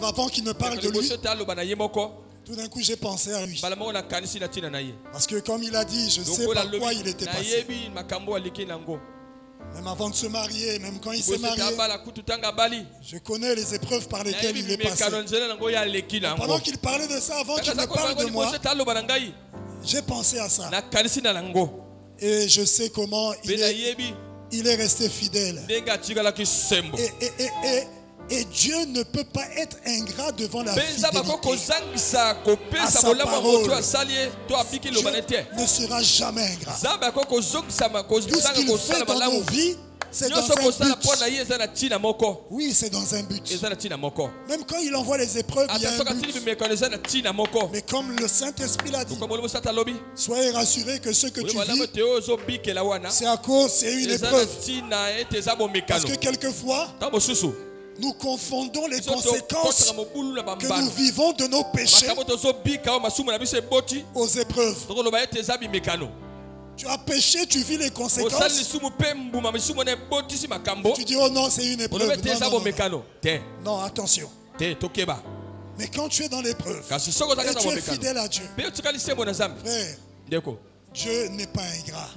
avant qu'il ne parle de lui, tout d'un coup j'ai pensé à lui. Parce que comme il a dit, je sais par quoi il était passé. Même avant de se marier, même quand il s'est marié, je connais les épreuves par lesquelles il est passé. Pendant qu'il parlait de ça, avant qu'il ne parle de moi, j'ai pensé à ça. Et je sais comment il est resté fidèle. Et Dieu ne peut pas être ingrat devant la fidélité à sa parole. Dieu ne sera jamais ingrat. Tout ce qu'il fait dans nos vies, c'est dans un but. Oui, c'est dans un but. Même quand il envoie les épreuves, il y a un but. Mais comme le Saint-Esprit l'a dit, soyez rassurés que ce que tu vis, c'est une épreuve. Parce que quelquefois, nous confondons les conséquences que nous vivons de nos péchés aux épreuves. Tu as péché, tu vis les conséquences. Tu dis, oh non, c'est une épreuve. Non, attention. Mais quand tu es dans l'épreuve et tu es fidèle à Dieu, frère, Dieu n'est pas ingrat.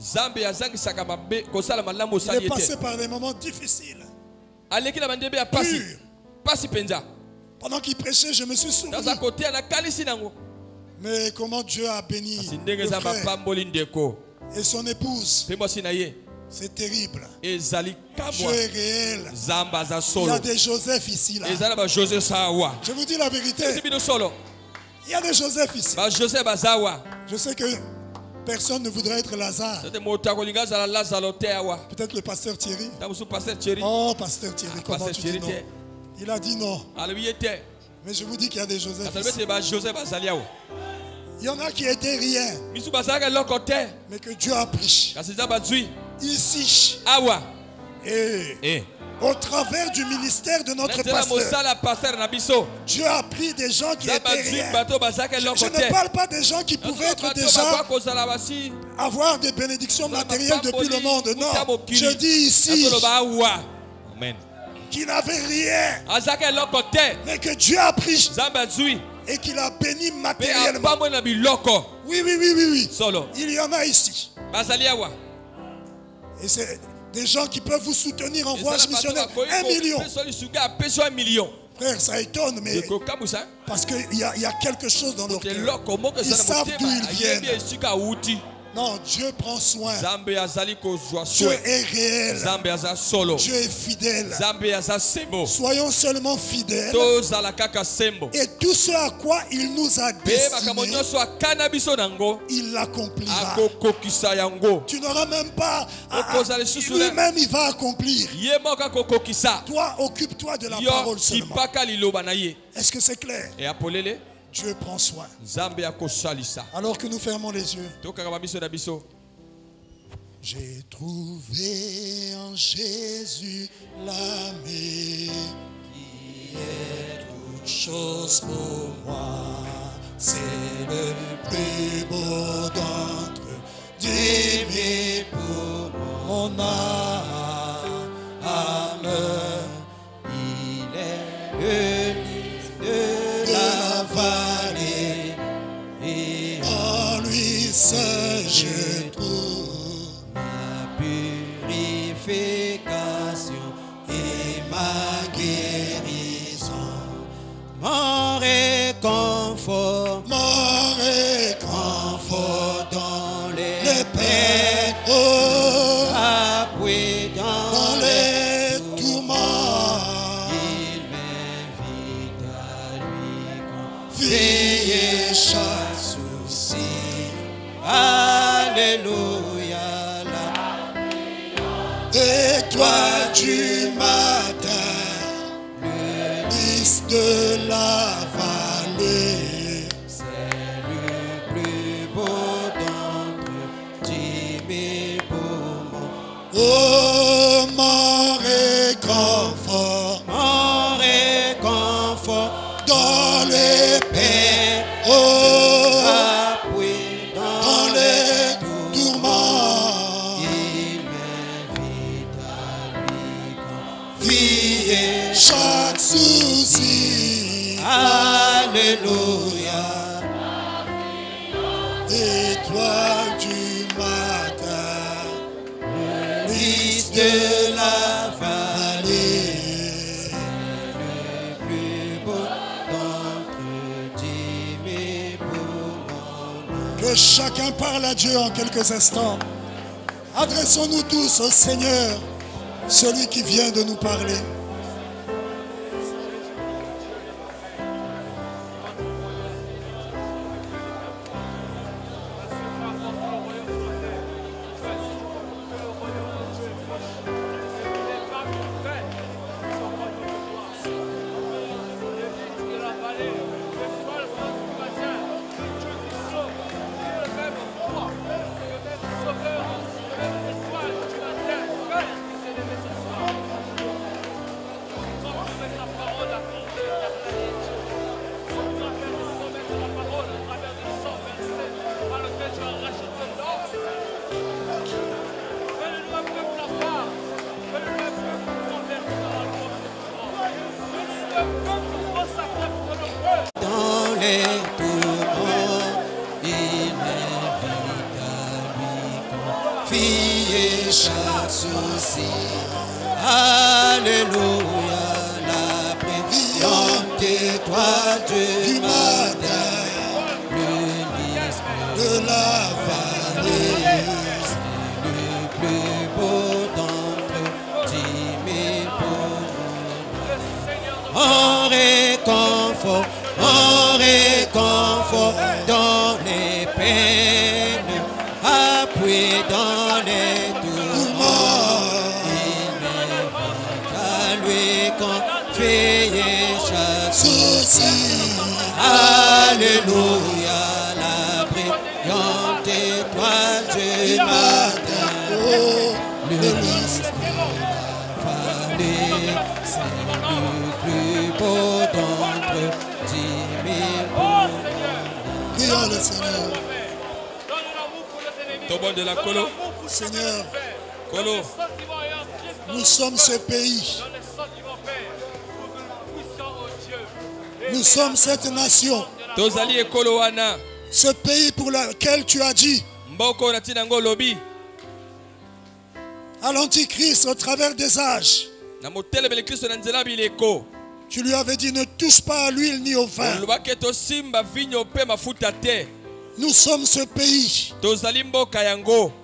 Il est passé par des moments difficiles. Pendant qu'il prêchait, je me suis souvenu. Mais comment Dieu a béni le frère et son épouse. C'est terrible. Dieu est réel. Il y a des Joseph ici là. Je vous dis la vérité. Il y a des Joseph ici. Je sais que personne ne voudrait être Lazare. Peut-être le pasteur Thierry. Oh, pasteur Thierry, comment tu dis non? Il a dit non. Mais je vous dis qu'il y a des Joseph ici. Il y en a qui étaient rien, mais que Dieu a pris. Ici. Au travers du ministère de notre pasteur, Dieu a pris des gens qui étaient rien. Je ne parle pas des gens qui pouvaient être déjà avoir des bénédictions matérielles depuis le monde. Non, je dis ici qui n'avaient rien, mais que Dieu a pris et qu'il a béni matériellement. Oui. Il y en a ici. Et c'est des gens qui peuvent vous soutenir en voyage missionnaire. 1 million. Frère, ça étonne, mais parce qu'il y a quelque chose dans leur cœur. Ils savent d'où ils viennent. Non, Dieu prend soin. Dieu est réel. Dieu est fidèle. Soyons seulement fidèles. Et tout ce à quoi il nous a destinés, il l'accomplira. Tu n'auras même pas lui-même il va accomplir. Toi, occupe-toi de la parole seulement. Est-ce que c'est clair? Dieu prend soin. Alors que nous fermons les yeux. J'ai trouvé en Jésus l'ami qui est toute chose pour moi. C'est le plus beau d'entre 10 000 pour mon âme. Il est le lys de la vallée et en lui seul je trouve ma purification et ma guérison, mon réconfort dans les peines, appui dans les tourments. Il m'invite à lui confier chaque souci. Alléluia. Et toi du matin, le lys de la vallée, c'est le plus beau d'entre 10 000 poumons. Oh, mon réconfort dans les peines, oh, appui dans les tourments. Il m'invite à lui confier chaque souci. Alléluia. Étoile du matin, le lys de la vallée, c'est le plus beau d'entre 10 000 poumons. Que chacun parle à Dieu en quelques instants. Adressons-nous tous au Seigneur, celui qui vient de nous parler. Chaque souci. Alléluia, la brillante étoile du matin, le lys de la vallée, c'est le plus beau d'entre 10 000 poumons. En réconfort dans les peines, appui dans les tourments. Il m'invite à lui confier chaque souci. Alléluia, la brillante étoile du matin, oh, le lys de la vallée. plus beau d'entre 10 000. Prions le Seigneur. De la Colo. Seigneur, Colo. Nous sommes ce pays. Nous sommes cette nation. Ce pays pour lequel tu as dit à l'Antichrist au travers des âges. Tu lui avais dit ne touche pas à l'huile ni au vin. Nous sommes ce pays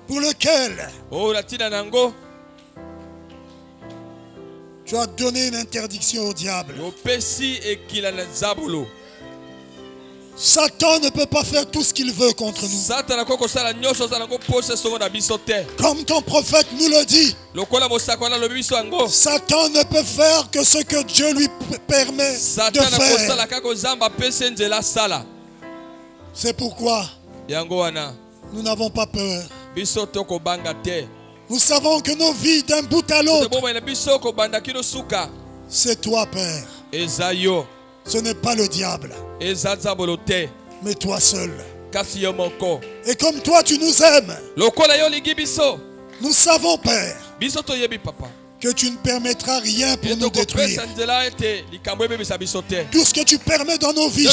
pour lequel tu as donné une interdiction au diable. Satan ne peut pas faire tout ce qu'il veut contre nous. Comme ton prophète nous le dit, Satan ne peut faire que ce que Dieu lui permet de faire. C'est pourquoi nous n'avons pas peur. Nous savons que nos vies d'un bout à l'autre, c'est toi, Père. Ce n'est pas le diable, mais toi seul. Et comme toi tu nous aimes, nous savons, Père, que tu ne permettras rien pour nous détruire. Tout ce que tu permets dans nos vies,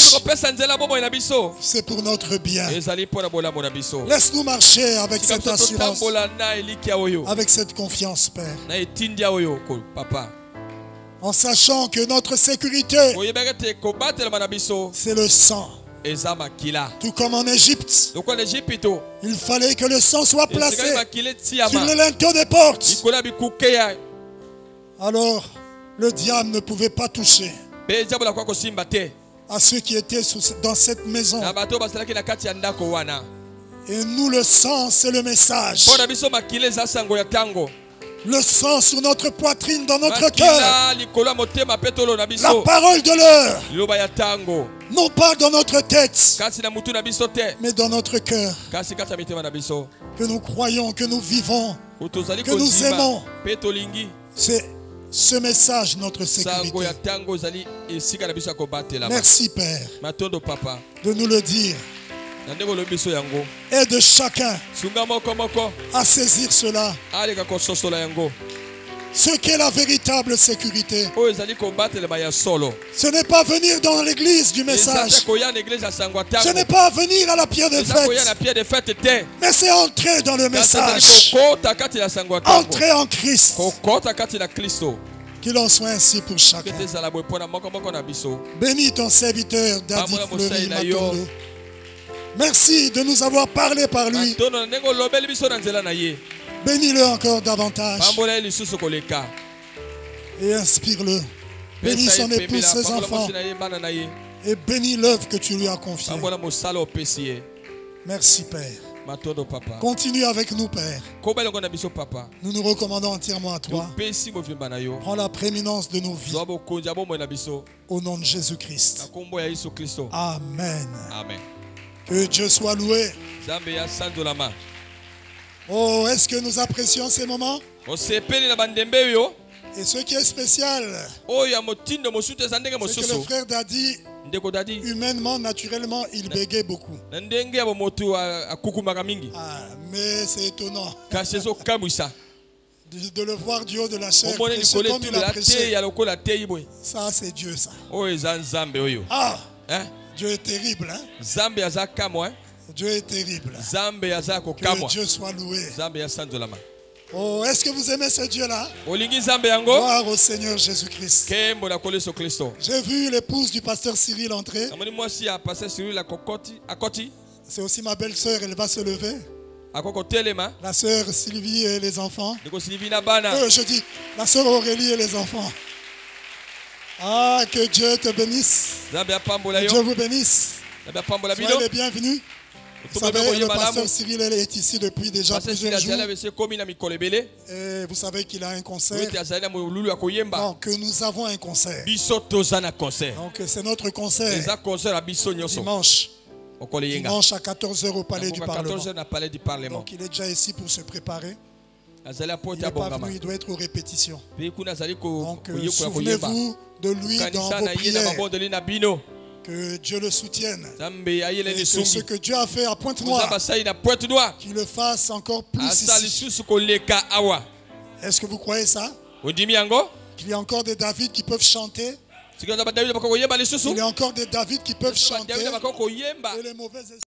c'est pour notre bien. Laisse-nous marcher avec cette assurance, avec cette confiance, Père, en sachant que notre sécurité, c'est le sang. Tout comme en Égypte, il fallait que le sang soit placé sur les linteaux des portes. Alors, le diable ne pouvait pas toucher à ceux qui étaient dans cette maison. Et nous, le sang, c'est le message. Le sang sur notre poitrine, dans notre cœur. La parole de l'heure. Non pas dans notre tête, mais dans notre cœur. Que nous croyons, que nous vivons, que nous aimons. C'est ce message, notre sécurité. Merci, Père, de nous le dire. Aide chacun à saisir cela. Ce qu'est la véritable sécurité. Ce n'est pas venir dans l'église du message. Ce n'est pas venir à la pierre de fête. Mais c'est entrer dans le message. Entrer en Christ. Qu'il en soit ainsi pour chacun. Bénis ton serviteur Daddy Fleury Matondo. Merci de nous avoir parlé par lui. Bénis-le encore davantage. Et inspire-le. Bénis son épouse, ses enfants. Et bénis l'œuvre que tu lui as confiée. Merci, Père. Continue avec nous, Père. Nous nous recommandons entièrement à toi. Prends la prééminence de nos vies. Au nom de Jésus-Christ. Amen. Amen. Que Dieu soit loué. Oh, est-ce que nous apprécions ces moments? Et ce qui est spécial, c'est que le frère Daddy, humainement, naturellement, il bégait beaucoup. Mais c'est étonnant de le voir du haut de la chair prêcher comme il a prêché. Ça, c'est Dieu, ça. Ah, Dieu est terrible, hein? Dieu est terrible. Que Dieu soit loué. Oh, est-ce que vous aimez ce Dieu-là? Gloire au Seigneur Jésus-Christ. J'ai vu l'épouse du pasteur Cyril entrer. C'est aussi ma belle-sœur, elle va se lever. La sœur Sylvie et les enfants. Je dis, la sœur Aurélie et les enfants. Ah, que Dieu te bénisse. Que Dieu vous bénisse. Soyez les bienvenus. Vous savez, le pasteur Cyril est ici depuis déjà plusieurs jours. Et vous savez qu'il a un concert. Donc nous avons un concert. Donc c'est notre concert. Dimanche. Dimanche à 14h au Palais du Parlement. Donc il est déjà ici pour se préparer. Il n'est pas venu, il doit être aux répétitions. Donc souvenez-vous de lui dans vos prières. Que Dieu le soutienne. Et que ce que Dieu a fait à Pointe-Noire, qu'il le fasse encore plus ici. Est-ce que vous croyez ça? Qu'il y a encore des David qui peuvent chanter. Il y a encore des David qui peuvent chanter. Et les mauvais esprits